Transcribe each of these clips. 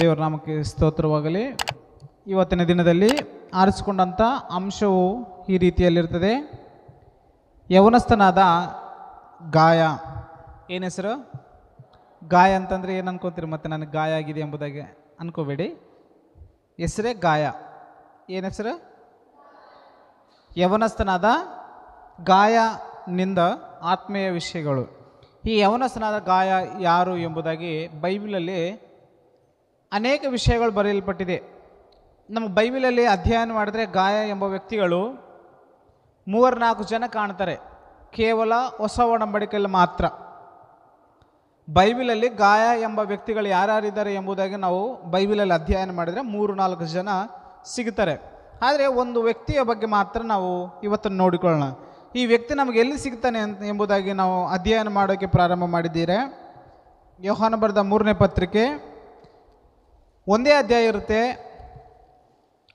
ದೇವರ ನಾಮಕ್ಕೆ ಸ್ತೋತ್ರವಾಗಲಿ. ಇವತ್ತಿನ ದಿನದಲ್ಲಿ ಆರಿಸಿಕೊಂಡಂಥ ಅಂಶವು ಈ ರೀತಿಯಲ್ಲಿರ್ತದೆ. ಯವನಸ್ಥನಾದ ಗಾಯ. ಏನು ಹೆಸರು? ಗಾಯ ಅಂತಂದರೆ ಏನು ಅನ್ಕೋತೀರಿ? ಮತ್ತು ನನಗೆ ಗಾಯ ಆಗಿದೆ ಎಂಬುದಾಗಿ ಅನ್ಕೋಬೇಡಿ. ಹೆಸರೇ ಗಾಯ. ಏನು ಹೆಸರು? ಯವನಸ್ಥನಾದ ಗಾಯನಿಂದ ಆತ್ಮೀಯ ವಿಷಯಗಳು. ಈ ಯವನಸ್ಥನಾದ ಗಾಯ ಯಾರು ಎಂಬುದಾಗಿ ಬೈಬಲಲ್ಲಿ ಅನೇಕ ವಿಷಯಗಳು ಬರೆಯಲ್ಪಟ್ಟಿದೆ. ನಮ್ಮ ಬೈಬಲಲ್ಲಿ ಅಧ್ಯಯನ ಮಾಡಿದ್ರೆ ಗಾಯ ಎಂಬ ವ್ಯಕ್ತಿಗಳು 3-4 ಜನ ಕಾಣ್ತಾರೆ, ಕೇವಲ ಹೊಸ ಒಡಂಬಡಿಕೆಯಲ್ಲಿ ಮಾತ್ರ. ಬೈಬಲಲ್ಲಿ ಗಾಯ ಎಂಬ ವ್ಯಕ್ತಿಗಳು ಯಾರ್ಯಾರಿದ್ದಾರೆ ಎಂಬುದಾಗಿ ನಾವು ಬೈಬಲಲ್ಲಿ ಅಧ್ಯಯನ ಮಾಡಿದರೆ 3-4 ಜನ ಸಿಗ್ತಾರೆ. ಆದರೆ ಒಂದು ವ್ಯಕ್ತಿಯ ಬಗ್ಗೆ ಮಾತ್ರ ನಾವು ಇವತ್ತು ನೋಡಿಕೊಳ್ಳೋಣ. ಈ ವ್ಯಕ್ತಿ ನಮಗೆ ಎಲ್ಲಿ ಸಿಗ್ತಾನೆ ಎಂಬುದಾಗಿ ನಾವು ಅಧ್ಯಯನ ಮಾಡೋಕ್ಕೆ ಪ್ರಾರಂಭ ಮಾಡಿದ್ದೀರಿ. ಯೋಹಾನ ಬರೆದ 3ನೇ ಪತ್ರಿಕೆ 1ನೇ ಅಧ್ಯಾಯ ಇರುತ್ತೆ,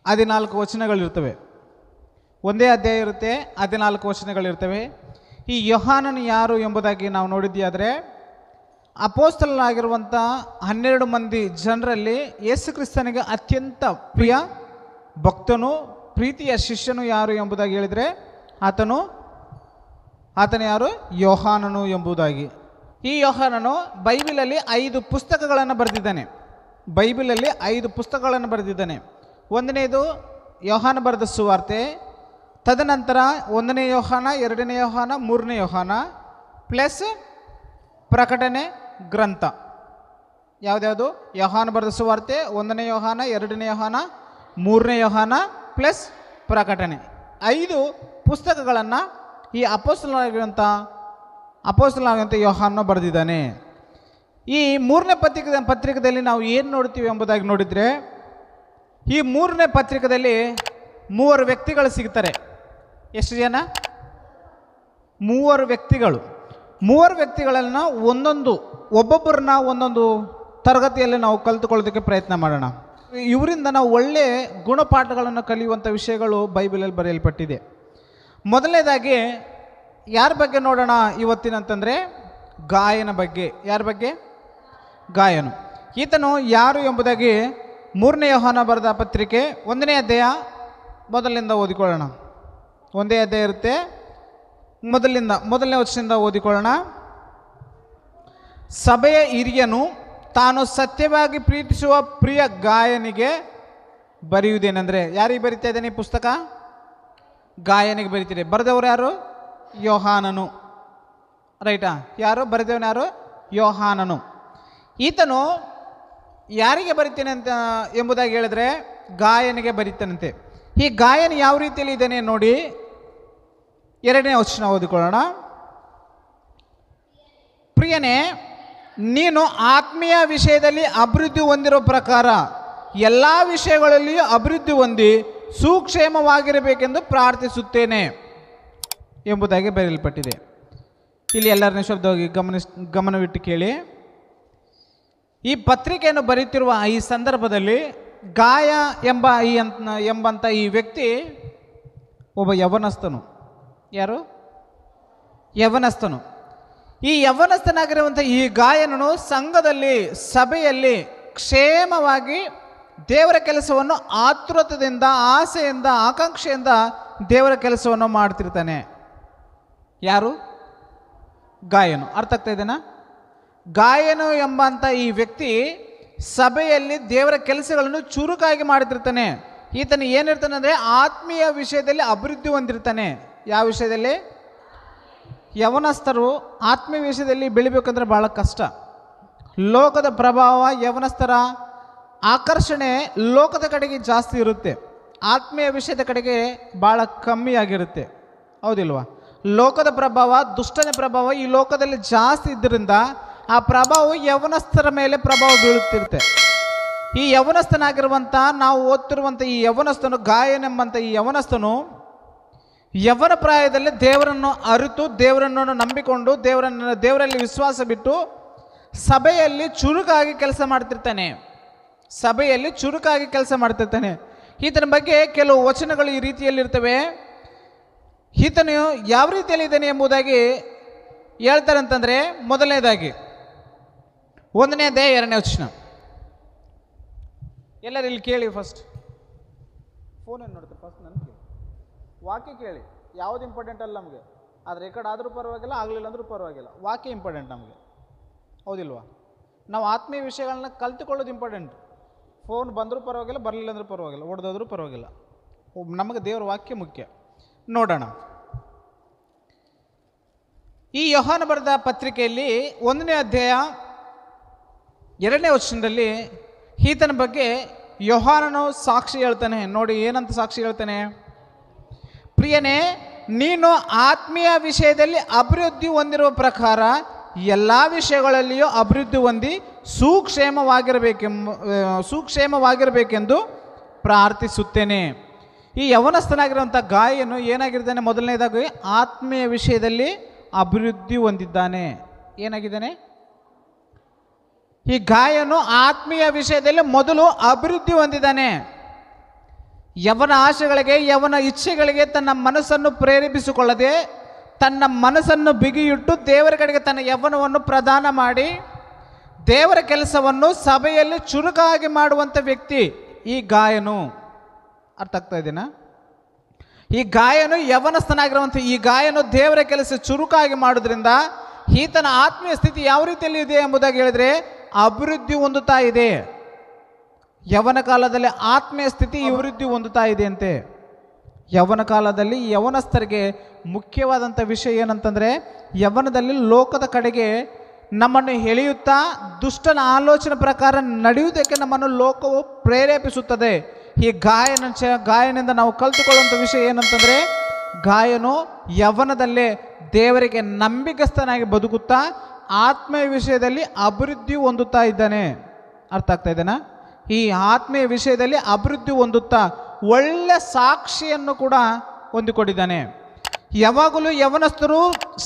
14 ವಚನಗಳಿರ್ತವೆ. 1ನೇ ಅಧ್ಯಾಯ ಇರುತ್ತೆ, 14 ವಚನಗಳಿರ್ತವೆ. ಈ ಯೋಹಾನನು ಯಾರು ಎಂಬುದಾಗಿ ನಾವು ನೋಡಿದ್ದೀಯಾದರೆ, ಅಪೋಸ್ತಲನಾಗಿರುವಂಥ 12 ಮಂದಿ ಜನರಲ್ಲಿ ಯೇಸು ಕ್ರಿಸ್ತನಿಗೆ ಅತ್ಯಂತ ಪ್ರಿಯ ಭಕ್ತನು, ಪ್ರೀತಿಯ ಶಿಷ್ಯನು ಯಾರು ಎಂಬುದಾಗಿ ಹೇಳಿದರೆ ಆತನು ಯಾರು? ಯೋಹಾನನು ಎಂಬುದಾಗಿ. ಈ ಯೋಹಾನನು ಬೈಬಲಲ್ಲಿ 5 ಪುಸ್ತಕಗಳನ್ನು ಬರೆದಿದ್ದಾನೆ. ಬೈಬಲಲ್ಲಿ 5 ಪುಸ್ತಕಗಳನ್ನು ಬರೆದಿದ್ದಾನೆ. 1ನೇದು ಯೋಹಾನ ಬರೆದ ಸುವಾರ್ತೆ, ತದನಂತರ 1ನೇ ಯೋಹಾನ, 2ನೇ ಯೋಹಾನ, 3ನೇ ಯೋಹಾನ ಪ್ಲಸ್ ಪ್ರಕಟಣೆ ಗ್ರಂಥ. ಯಾವುದ್ಯಾವುದು? ಯೋಹಾನ ಬರೆದ ಸುವಾರ್ತೆ, 1ನೇ ಯೋಹಾನ, 2ನೇ ಯೋಹಾನ, 3ನೇ ಯೋಹಾನ ಪ್ಲಸ್ ಪ್ರಕಟಣೆ. 5 ಪುಸ್ತಕಗಳನ್ನು ಈ ಅಪೊಸ್ತಲನಾಗಿರುವಂಥ ಯೋಹಾನ ಬರೆದಿದ್ದಾನೆ. ಈ 3ನೇ ಪತ್ರಿಕೆಯಲ್ಲಿ ನಾವು ಏನು ನೋಡ್ತೀವಿ ಎಂಬುದಾಗಿ ನೋಡಿದರೆ, ಈ 3ನೇ ಪತ್ರಿಕೆಯಲ್ಲಿ 3 ವ್ಯಕ್ತಿಗಳು ಸಿಗ್ತಾರೆ. ಎಷ್ಟು ಜನ? 3 ವ್ಯಕ್ತಿಗಳು. 3 ವ್ಯಕ್ತಿಗಳನ್ನು ಒಬ್ಬೊಬ್ಬರನ್ನ ಒಂದೊಂದು ತರಗತಿಯಲ್ಲಿ ನಾವು ಕಲಿತುಕೊಳ್ಳೋದಕ್ಕೆ ಪ್ರಯತ್ನ ಮಾಡೋಣ. ಇವರಿಂದ ನಾವು ಒಳ್ಳೆಯ ಗುಣಪಾಠಗಳನ್ನು ಕಲಿಯುವಂಥ ವಿಷಯಗಳು ಬೈಬಲಲ್ಲಿ ಬರೆಯಲ್ಪಟ್ಟಿದೆ. ಮೊದಲನೇದಾಗಿ ಯಾರ ಬಗ್ಗೆ ನೋಡೋಣ ಇವತ್ತಿನಂತಂದರೆ, ಗಾಯನ ಬಗ್ಗೆ. ಯಾರ ಬಗ್ಗೆ? ಗಾಯನು. ಈತನು ಯಾರು ಎಂಬುದಾಗಿ 3ನೇ ಯೋಹಾನ ಬರೆದ ಪತ್ರಿಕೆ 1ನೇ ಅಧ್ಯಾಯ ಮೊದಲಿನಿಂದ ಓದಿಕೊಳ್ಳೋಣ. 1ನೇ ಅಧ್ಯಾಯ ಇರುತ್ತೆ, ಮೊದಲನೇ ವಚನದಿಂದ ಓದಿಕೊಳ್ಳೋಣ. ಸಭೆಯ ಹಿರಿಯನು ತಾನು ಸತ್ಯವಾಗಿ ಪ್ರೀತಿಸುವ ಪ್ರಿಯ ಗಾಯನಿಗೆ ಬರೆಯುವುದೇನೆಂದರೆ, ಯಾರಿಗೆ ಬರಿತಾ ಇದ್ದಾನೆ ಈ ಪುಸ್ತಕ? ಗಾಯನಿಗೆ ಬರೀತಿದೆ. ಬರೆದವರು ಯಾರು? ಯೋಹಾನನು. ರೈಟಾ? ಯಾರು ಬರೆದವನು? ಯಾರು? ಯೋಹಾನನು. ಈತನು ಯಾರಿಗೆ ಬರಿತೇನೆ ಅಂತ ಎಂಬುದಾಗಿ ಹೇಳಿದ್ರೆ ಗಾಯನಿಗೆ ಬರೀತಾನಂತೆ. ಈ ಗಾಯನ ಯಾವ ರೀತಿಯಲ್ಲಿ ಇದ್ದಾನೆ ನೋಡಿ, 2ನೇ ವಚನ ಓದಿಕೊಳ್ಳೋಣ. ಪ್ರಿಯನೇ, ನೀನು ಆತ್ಮೀಯ ವಿಷಯದಲ್ಲಿ ಅಭಿವೃದ್ಧಿ ಹೊಂದಿರೋ ಪ್ರಕಾರ ಎಲ್ಲ ವಿಷಯಗಳಲ್ಲಿಯೂ ಅಭಿವೃದ್ಧಿ ಹೊಂದಿ ಸುಕ್ಷೇಮವಾಗಿರಬೇಕೆಂದು ಪ್ರಾರ್ಥಿಸುತ್ತೇನೆ ಎಂಬುದಾಗಿ ಬರೆಯಲ್ಪಟ್ಟಿದೆ. ಇಲ್ಲಿ ಎಲ್ಲರನ್ನ ಶಬ್ದವಾಗಿ ಗಮನವಿಟ್ಟು ಕೇಳಿ. ಈ ಪತ್ರಿಕೆಯನ್ನು ಬರೆಯುತ್ತಿರುವ ಈ ಸಂದರ್ಭದಲ್ಲಿ ಗಾಯ ಎಂಬಂಥ ಈ ವ್ಯಕ್ತಿ ಒಬ್ಬ ಯವನಸ್ಥನು. ಯಾರು? ಯವನಸ್ಥನು. ಈ ಯವನಸ್ಥನಾಗಿರುವಂಥ ಈ ಗಾಯನನು ಸಂಘದಲ್ಲಿ, ಸಭೆಯಲ್ಲಿ ಕ್ಷೇಮವಾಗಿ ದೇವರ ಕೆಲಸವನ್ನು ಆತುರತೆಯಿಂದ, ಆಸೆಯಿಂದ, ಆಕಾಂಕ್ಷೆಯಿಂದ ದೇವರ ಕೆಲಸವನ್ನು ಮಾಡ್ತಿರ್ತಾನೆ. ಯಾರು? ಗಾಯನು. ಅರ್ಥ ಆಗ್ತಾ ಇದೆನಾ? ಗಾಯನು ಎಂಬಂಥ ಈ ವ್ಯಕ್ತಿ ಸಭೆಯಲ್ಲಿ ದೇವರ ಕೆಲಸಗಳನ್ನು ಚುರುಕಾಗಿ ಮಾಡ್ತಿರ್ತಾನೆ. ಈತನು ಏನಿರ್ತಾನೆ ಅಂದರೆ ಆತ್ಮೀಯ ವಿಷಯದಲ್ಲಿ ಅಭಿವೃದ್ಧಿ ಹೊಂದಿರ್ತಾನೆ. ಯಾವ ವಿಷಯದಲ್ಲಿ? ಯವನಸ್ಥರು ಆತ್ಮೀಯ ವಿಷಯದಲ್ಲಿ ಬೆಳಿಬೇಕಂದ್ರೆ ಭಾಳ ಕಷ್ಟ. ಲೋಕದ ಪ್ರಭಾವ, ಯವನಸ್ಥರ ಆಕರ್ಷಣೆ ಲೋಕದ ಕಡೆಗೆ ಜಾಸ್ತಿ ಇರುತ್ತೆ, ಆತ್ಮೀಯ ವಿಷಯದ ಕಡೆಗೆ ಭಾಳ ಕಮ್ಮಿಯಾಗಿರುತ್ತೆ. ಹೌದಿಲ್ವಾ? ಲೋಕದ ಪ್ರಭಾವ, ದುಷ್ಟನ ಪ್ರಭಾವ ಈ ಲೋಕದಲ್ಲಿ ಜಾಸ್ತಿ ಇದ್ದರಿಂದ ಆ ಪ್ರಭಾವವು ಯವನಸ್ಥರ ಮೇಲೆ ಪ್ರಭಾವ ಬೀಳುತ್ತಿರುತ್ತೆ. ಈ ಯವನಸ್ಥನಾಗಿರುವಂಥ, ನಾವು ಓದ್ತಿರುವಂಥ ಈ ಯವನಸ್ಥನು, ಗಾಯನೆಂಬಂಥ ಈ ಯವನಸ್ಥನು ಯವನ ಪ್ರಾಯದಲ್ಲಿ ದೇವರನ್ನು ಅರಿತು, ದೇವರನ್ನು ನಂಬಿಕೊಂಡು, ದೇವರಲ್ಲಿ ವಿಶ್ವಾಸ ಬಿಟ್ಟು ಸಭೆಯಲ್ಲಿ ಚುರುಕಾಗಿ ಕೆಲಸ ಮಾಡ್ತಿರ್ತಾನೆ. ಈತನ ಬಗ್ಗೆ ಕೆಲವು ವಚನಗಳು ಈ ರೀತಿಯಲ್ಲಿರ್ತವೆ. ಈತನು ಯಾವ ರೀತಿಯಲ್ಲಿ ಇದ್ದಾನೆ ಎಂಬುದಾಗಿ ಹೇಳ್ತಾರೆ ಅಂತಂದರೆ, ಮೊದಲನೇದಾಗಿ 1ನೇ ಅಧ್ಯಾಯ 2ನೇ ವಚನ. ಎಲ್ಲರೂ ಇಲ್ಲಿ ಕೇಳಿ ಫಸ್ಟ್. ಫೋನೇನು ನೋಡ್ತಾರೆ ಫಸ್ಟ್ ನನ್ನ ಕೇಳಿ, ವಾಕ್ಯ ಕೇಳಿ. ಯಾವುದು ಇಂಪಾರ್ಟೆಂಟ್ ಅಲ್ಲ ನಮಗೆ, ಆದರೆ ರೆಕಾರ್ಡ್ ಆದರೂ ಪರವಾಗಿಲ್ಲ, ಆಗಲಿಲ್ಲ ಅಂದರೂ ಪರವಾಗಿಲ್ಲ. ವಾಕ್ಯ ಇಂಪಾರ್ಟೆಂಟ್ ನಮಗೆ, ಹೌದಿಲ್ವಾ? ನಾವು ಆತ್ಮೀಯ ವಿಷಯಗಳನ್ನ ಕಲ್ತುಕೊಳ್ಳೋದು ಇಂಪಾರ್ಟೆಂಟ್. ಫೋನ್ ಬಂದರೂ ಪರವಾಗಿಲ್ಲ, ಬರಲಿಲ್ಲ ಅಂದರೂ ಪರವಾಗಿಲ್ಲ, ಹೊಡೆದಾದ್ರೂ ಪರವಾಗಿಲ್ಲ, ನಮಗೆ ದೇವರ ವಾಕ್ಯ ಮುಖ್ಯ. ನೋಡೋಣ, ಈ ಯೋಹಾನ ಬರೆದ ಪತ್ರಿಕೆಯಲ್ಲಿ 1ನೇ ಅಧ್ಯಾಯ 2ನೇ ವಚನದಲ್ಲಿ ಈತನ ಬಗ್ಗೆ ಯೋಹಾನನು ಸಾಕ್ಷಿ ಹೇಳ್ತಾನೆ. ನೋಡಿ ಏನಂತ ಸಾಕ್ಷಿ ಹೇಳ್ತಾನೆ? ಪ್ರಿಯನೇ, ನೀನು ಆತ್ಮೀಯ ವಿಷಯದಲ್ಲಿ ಅಭಿವೃದ್ಧಿ ಹೊಂದಿರುವ ಪ್ರಕಾರ ಎಲ್ಲ ವಿಷಯಗಳಲ್ಲಿಯೂ ಅಭಿವೃದ್ಧಿ ಹೊಂದಿ ಸುಕ್ಷೇಮವಾಗಿರಬೇಕೆಂದು ಪ್ರಾರ್ಥಿಸುತ್ತೇನೆ. ಈ ಯವನಸ್ಥನಾಗಿರುವಂಥ ಗಾಯನು ಏನಾಗಿರ್ತಾನೆ? ಮೊದಲನೇದಾಗಿ ಆತ್ಮೀಯ ವಿಷಯದಲ್ಲಿ ಅಭಿವೃದ್ಧಿ ಹೊಂದಿದ್ದಾನೆ. ಏನಾಗಿದ್ದಾನೆ? ಈ ಗಾಯನು ಆತ್ಮೀಯ ವಿಷಯದಲ್ಲಿ ಮೊದಲು ಅಭಿವೃದ್ಧಿ ಹೊಂದಿದ್ದಾನೆ. ಯವನ ಆಶೆಗಳಿಗೆ, ಯವನ ಇಚ್ಛೆಗಳಿಗೆ ತನ್ನ ಮನಸ್ಸನ್ನು ಪ್ರೇರೇಪಿಸಿಕೊಳ್ಳದೆ ತನ್ನ ಮನಸ್ಸನ್ನು ಬಿಗಿಯಿಟ್ಟು ದೇವರ ಕಡೆಗೆ ತನ್ನ ಯವ್ವನವನ್ನು ಪ್ರದಾನ ಮಾಡಿ ದೇವರ ಕೆಲಸವನ್ನು ಸಭೆಯಲ್ಲಿ ಚುರುಕಾಗಿ ಮಾಡುವಂಥ ವ್ಯಕ್ತಿ ಈ ಗಾಯನು. ಅರ್ಥ ಆಗ್ತಾ ಇದೆನಾ? ಈ ಗಾಯನು ಯವನಸ್ಥನಾಗಿರುವಂಥ ಈ ಗಾಯನು ದೇವರ ಕೆಲಸ ಚುರುಕಾಗಿ ಮಾಡೋದ್ರಿಂದ ಈತನ ಆತ್ಮೀಯ ಸ್ಥಿತಿ ಯಾವ ರೀತಿಯಲ್ಲಿ ಇದೆ ಎಂಬುದಾಗಿ ಹೇಳಿದರೆ ಅಭಿವೃದ್ಧಿ ಹೊಂದುತ್ತಾ ಇದೆ. ಯವನ ಕಾಲದಲ್ಲಿ ಆತ್ಮೀಯ ಸ್ಥಿತಿ ಅಭಿವೃದ್ಧಿ ಹೊಂದುತ್ತಾ ಇದೆ ಅಂತೆ. ಯವನ ಕಾಲದಲ್ಲಿ ಯವನಸ್ಥರಿಗೆ ಮುಖ್ಯವಾದಂಥ ವಿಷಯ ಏನಂತಂದರೆ, ಯವನದಲ್ಲಿ ಲೋಕದ ಕಡೆಗೆ ನಮ್ಮನ್ನು ಎಳೆಯುತ್ತಾ ದುಷ್ಟನ ಆಲೋಚನೆ ಪ್ರಕಾರ ನಡೆಯುವುದಕ್ಕೆ ನಮ್ಮನ್ನು ಲೋಕವು ಪ್ರೇರೇಪಿಸುತ್ತದೆ. ಈ ಗಾಯನಿಂದ ನಾವು ಕಲಿತುಕೊಳ್ಳುವಂಥ ವಿಷಯ ಏನಂತಂದರೆ, ಗಾಯನು ಯವನದಲ್ಲೇ ದೇವರಿಗೆ ನಂಬಿಕಸ್ಥನಾಗಿ ಬದುಕುತ್ತಾ ಆತ್ಮೀಯ ವಿಷಯದಲ್ಲಿ ಅಭಿವೃದ್ಧಿ ಹೊಂದುತ್ತಾ ಇದ್ದಾನೆ. ಅರ್ಥ ಆಗ್ತಾ ಇದೆನಾ? ಈ ಆತ್ಮೀಯ ವಿಷಯದಲ್ಲಿ ಅಭಿವೃದ್ಧಿ ಹೊಂದುತ್ತಾ ಒಳ್ಳೆ ಸಾಕ್ಷಿಯನ್ನು ಕೂಡ ಹೊಂದಿಕೊಂಡಿದ್ದಾನೆ. ಯಾವಾಗಲೂ ಯವನಸ್ಥರು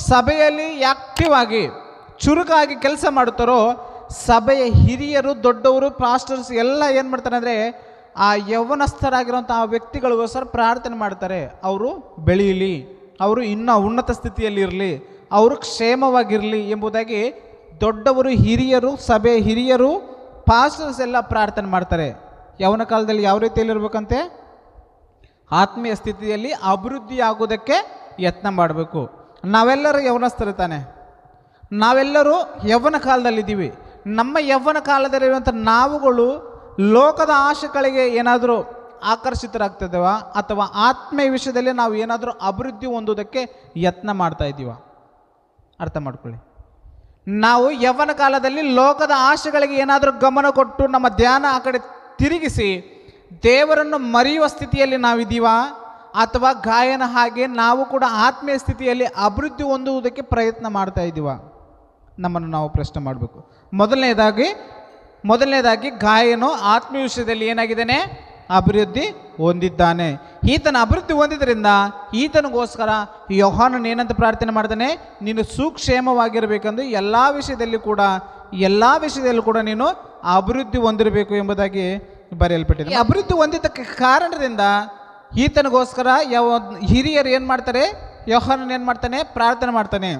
ಸಭೆಯಲ್ಲಿ ಆಕ್ಟಿವ್ ಆಗಿ ಚುರುಕಾಗಿ ಕೆಲಸ ಮಾಡುತ್ತಾರೋ ಸಭೆಯ ಹಿರಿಯರು, ದೊಡ್ಡವರು, ಪಾಸ್ಟರ್ಸ್ ಎಲ್ಲ ಏನು ಮಾಡ್ತಾರೆ ಅಂದರೆ ಆ ಯವನಸ್ಥರಾಗಿರುವಂಥ ಆ ವ್ಯಕ್ತಿಗಳಿಗೋಸ್ಕರ ಪ್ರಾರ್ಥನೆ ಮಾಡ್ತಾರೆ. ಅವರು ಬೆಳೀಲಿ, ಅವರು ಇನ್ನೂ ಉನ್ನತ ಸ್ಥಿತಿಯಲ್ಲಿ ಇರಲಿ, ಅವರು ಕ್ಷೇಮವಾಗಿರಲಿ ಎಂಬುದಾಗಿ ದೊಡ್ಡವರು, ಹಿರಿಯರು, ಸಭೆ ಹಿರಿಯರು, ಪಾಸ್ಟರ್ಸ್ ಎಲ್ಲ ಪ್ರಾರ್ಥನೆ ಮಾಡ್ತಾರೆ. ಯವನ ಕಾಲದಲ್ಲಿ ಯಾವ ರೀತಿಯಲ್ಲಿ ಇರಬೇಕಂತೆ? ಆತ್ಮೀಯ ಸ್ಥಿತಿಯಲ್ಲಿ ಅಭಿವೃದ್ಧಿ ಆಗೋದಕ್ಕೆ ಯತ್ನ ಮಾಡಬೇಕು. ನಾವೆಲ್ಲರೂ ಯವನಸ್ಥರು ತಾನೆ, ನಾವೆಲ್ಲರೂ ಯವ್ವನ ಕಾಲದಲ್ಲಿದ್ದೀವಿ. ನಮ್ಮ ಯವ್ವನ ಕಾಲದಲ್ಲಿರುವಂಥ ನಾವುಗಳು ಲೋಕದ ಆಶೆಗಳಿಗೆ ಏನಾದರೂ ಆಕರ್ಷಿತರಾಗ್ತಿದ್ದೇವ ಅಥವಾ ಆತ್ಮೀಯ ವಿಷಯದಲ್ಲಿ ನಾವು ಏನಾದರೂ ಅಭಿವೃದ್ಧಿ ಹೊಂದೋದಕ್ಕೆ ಯತ್ನ ಮಾಡ್ತಾ ಇದ್ದೀವ? ಅರ್ಥ ಮಾಡ್ಕೊಳ್ಳಿ. ನಾವು ಯವ್ವನ ಕಾಲದಲ್ಲಿ ಲೋಕದ ಆಶೆಗಳಿಗೆ ಏನಾದರೂ ಗಮನ ಕೊಟ್ಟು ನಮ್ಮ ಧ್ಯಾನ ಆ ಕಡೆ ತಿರುಗಿಸಿ ದೇವರನ್ನು ಮರೆಯುವ ಸ್ಥಿತಿಯಲ್ಲಿ ನಾವಿದ್ದೀವಾ? ಅಥವಾ ಗಾಯನ ಹಾಗೆ ನಾವು ಕೂಡ ಆತ್ಮೀಯ ಸ್ಥಿತಿಯಲ್ಲಿ ಅಭಿವೃದ್ಧಿ ಹೊಂದುವುದಕ್ಕೆ ಪ್ರಯತ್ನ ಮಾಡ್ತಾ ಇದ್ದೀವ? ನಮ್ಮನ್ನು ನಾವು ಪ್ರಶ್ನೆ ಮಾಡಬೇಕು. ಮೊದಲನೇದಾಗಿ ಗಾಯನು ಆತ್ಮೀಯ ವಿಷಯದಲ್ಲಿ ಏನಾಗಿದ್ದಾನೆ? ಅಭಿವೃದ್ಧಿ ಹೊಂದಿದ್ದಾನೆ. ಈತನ ಅಭಿವೃದ್ಧಿ ಹೊಂದಿದ್ದರಿಂದ ಈತನಿಗೋಸ್ಕರ ಯೋಹಾನನು ಏನಂತ ಪ್ರಾರ್ಥನೆ ಮಾಡ್ತಾನೆ? ನೀನು ಸುಕ್ಷೇಮವಾಗಿರಬೇಕೆಂದು ಎಲ್ಲ ವಿಷಯದಲ್ಲೂ ಕೂಡ ನೀನು ಅಭಿವೃದ್ಧಿ ಹೊಂದಿರಬೇಕು ಎಂಬುದಾಗಿ ಬರೆಯಲ್ಪಟ್ಟಿದೆ. ಅಭಿವೃದ್ಧಿ ಹೊಂದಿದ್ದಕ್ಕೆ ಕಾರಣದಿಂದ ಈತನಿಗೋಸ್ಕರ ಹಿರಿಯರು ಏನು ಮಾಡ್ತಾರೆ? ಯೋಹಾನನು ಏನು ಮಾಡ್ತಾನೆ? ಪ್ರಾರ್ಥನೆ ಮಾಡ್ತಾನೆ,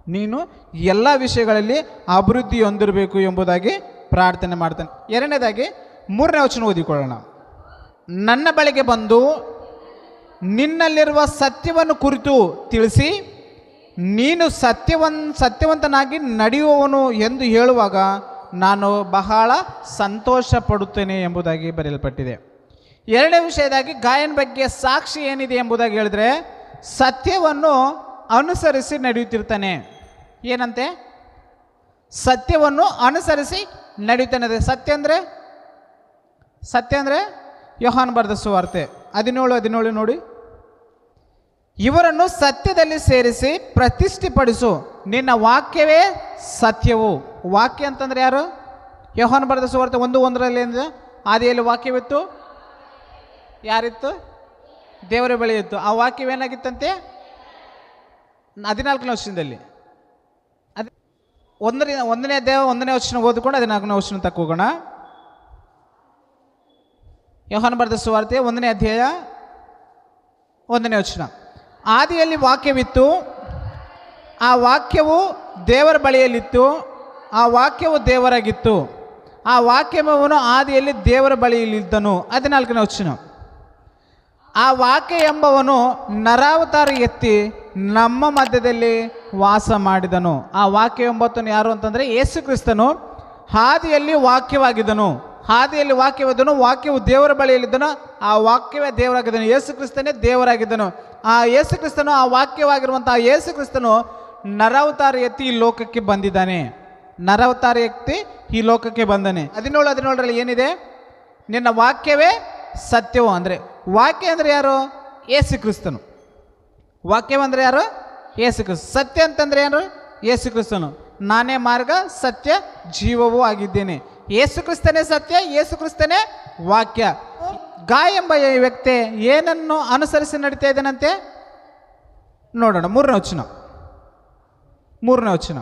ನೀನು ಎಲ್ಲ ವಿಷಯಗಳಲ್ಲಿ ಅಭಿವೃದ್ಧಿ ಹೊಂದಿರಬೇಕು ಎಂಬುದಾಗಿ ಪ್ರಾರ್ಥನೆ ಮಾಡ್ತಾನೆ. ಎರಡನೇದಾಗಿ 3ನೇ ವಚನ ಓದಿಕೊಳ್ಳೋಣ. ನನ್ನ ಬಳಿಗೆ ಬಂದು ನಿನ್ನಲ್ಲಿರುವ ಸತ್ಯವನ್ನು ಕುರಿತು ತಿಳಿಸಿ ನೀನು ಸತ್ಯವಂತನಾಗಿ ನಡೆಯುವವನು ಎಂದು ಹೇಳುವಾಗ ನಾನು ಬಹಳ ಸಂತೋಷ ಪಡುತ್ತೇನೆ ಎಂಬುದಾಗಿ ಬರೆಯಲ್ಪಟ್ಟಿದೆ. ಎರಡನೇ ವಿಷಯದಾಗಿ ಗಾಯನ ಬಗ್ಗೆ ಸಾಕ್ಷಿ ಏನಿದೆ ಎಂಬುದಾಗಿ ಹೇಳಿದ್ರೆ ಸತ್ಯವನ್ನು ಅನುಸರಿಸಿ ನಡೆಯುತ್ತಿರ್ತಾನೆ. ಏನಂತೆ? ಸತ್ಯವನ್ನು ಅನುಸರಿಸಿ ನಡೆಯುತ್ತಾನೆ. ಸತ್ಯ ಅಂದರೆ ಯೋಹಾನ ಬರೆದ ಸುವಾರ್ತೆ 17 ನೋಡಿ. ಇವರನ್ನು ಸತ್ಯದಲ್ಲಿ ಸೇರಿಸಿ ಪ್ರತಿಷ್ಠಿಪಡಿಸು, ನಿನ್ನ ವಾಕ್ಯವೇ ಸತ್ಯವು. ವಾಕ್ಯ ಅಂತಂದರೆ ಯಾರು? ಯೋಹಾನ ಬರೆದ ಸುವಾರ್ತೆ 1:1 ಆದಿಯಲ್ಲಿ ವಾಕ್ಯವಿತ್ತು. ಯಾರಿತ್ತು? ದೇವರ ಬಳಿ ಇತ್ತು. ಆ ವಾಕ್ಯವೇನಾಗಿತ್ತಂತೆ? 14ನೇ ವಚನದಲ್ಲಿ. 1ನೇ ಅಧ್ಯಾಯ 1ನೇ ವಚನ ಓದಿಕೊಂಡು 14ನೇ ವಚನ ತಕ್ಕ ಹೋಗೋಣ. ಯೋಹಾನ ಬರೆದ ಸುವಾರ್ತೆ 1ನೇ ಅಧ್ಯಾಯ 1ನೇ ವಚನ. ಆದಿಯಲ್ಲಿ ವಾಕ್ಯವಿತ್ತು, ಆ ವಾಕ್ಯವು ದೇವರ ಬಳಿಯಲ್ಲಿತ್ತು, ಆ ವಾಕ್ಯವು ದೇವರಾಗಿತ್ತು, ಆ ವಾಕ್ಯವನ್ನು ಆದಿಯಲ್ಲಿ ದೇವರ ಬಳಿಯಲ್ಲಿದ್ದನು. 14ನೇ ವಚನ. ಆ ವಾಕ್ಯ ಎಂಬವನು ನರಾವತಾರ ಎತ್ತಿ ನಮ್ಮ ಮಧ್ಯದಲ್ಲಿ ವಾಸ ಮಾಡಿದನು. ಆ ವಾಕ್ಯ ಎಂಬತ್ತನು ಯಾರು ಅಂತಂದರೆ ಯೇಸು ಕ್ರಿಸ್ತನು ಆದಿಯಲ್ಲಿ ವಾಕ್ಯವಾಗಿದ್ದನು. ಆದಿಯಲ್ಲಿ ವಾಕ್ಯವಿದ್ದನು, ವಾಕ್ಯವು ದೇವರ ಬಳಿಯಲ್ಲಿದ್ದನು, ಆ ವಾಕ್ಯವೇ ದೇವರಾಗಿದ್ದನು. ಯೇಸು ಕ್ರಿಸ್ತನೇ ದೇವರಾಗಿದ್ದನು. ಆ ಯೇಸು ಕ್ರಿಸ್ತನು, ಆ ವಾಕ್ಯವಾಗಿರುವಂಥ ಆ ಯೇಸು ಕ್ರಿಸ್ತನು ನರಾವತಾರ ಎತ್ತಿ ಈ ಲೋಕಕ್ಕೆ ಬಂದಿದ್ದಾನೆ. ನರಾವತಾರ ಎತ್ತಿ ಈ ಲೋಕಕ್ಕೆ ಬಂದಾನೆ. 17:17ರಲ್ಲಿ ಏನಿದೆ? ನಿನ್ನ ವಾಕ್ಯವೇ ಸತ್ಯವು. ಅಂದರೆ ವಾಕ್ಯ ಅಂದರೆ ಯಾರು? ಯೇಸು ಕ್ರಿಸ್ತನು. ವಾಕ್ಯವಂದರೆ ಯಾರು? ಯೇಸು ಕ್ರಿಸ್ತ. ಸತ್ಯ ಅಂತಂದರೆ ಯಾರು? ಯೇಸು ಕ್ರಿಸ್ತನು. ನಾನೇ ಮಾರ್ಗ, ಸತ್ಯ, ಜೀವವೂ ಆಗಿದ್ದೇನೆ. ಯೇಸು ಕ್ರಿಸ್ತನೇ ಸತ್ಯ, ಯೇಸು ಕ್ರಿಸ್ತನೇ ವಾಕ್ಯ. ಗಾಯ ಎಂಬ ಈ ವ್ಯಕ್ತಿ ಏನನ್ನು ಅನುಸರಿಸಿ ನಡೀತಾ ಇದ್ದಾನಂತೆ ನೋಡೋಣ. 3ನೇ ವಚನ.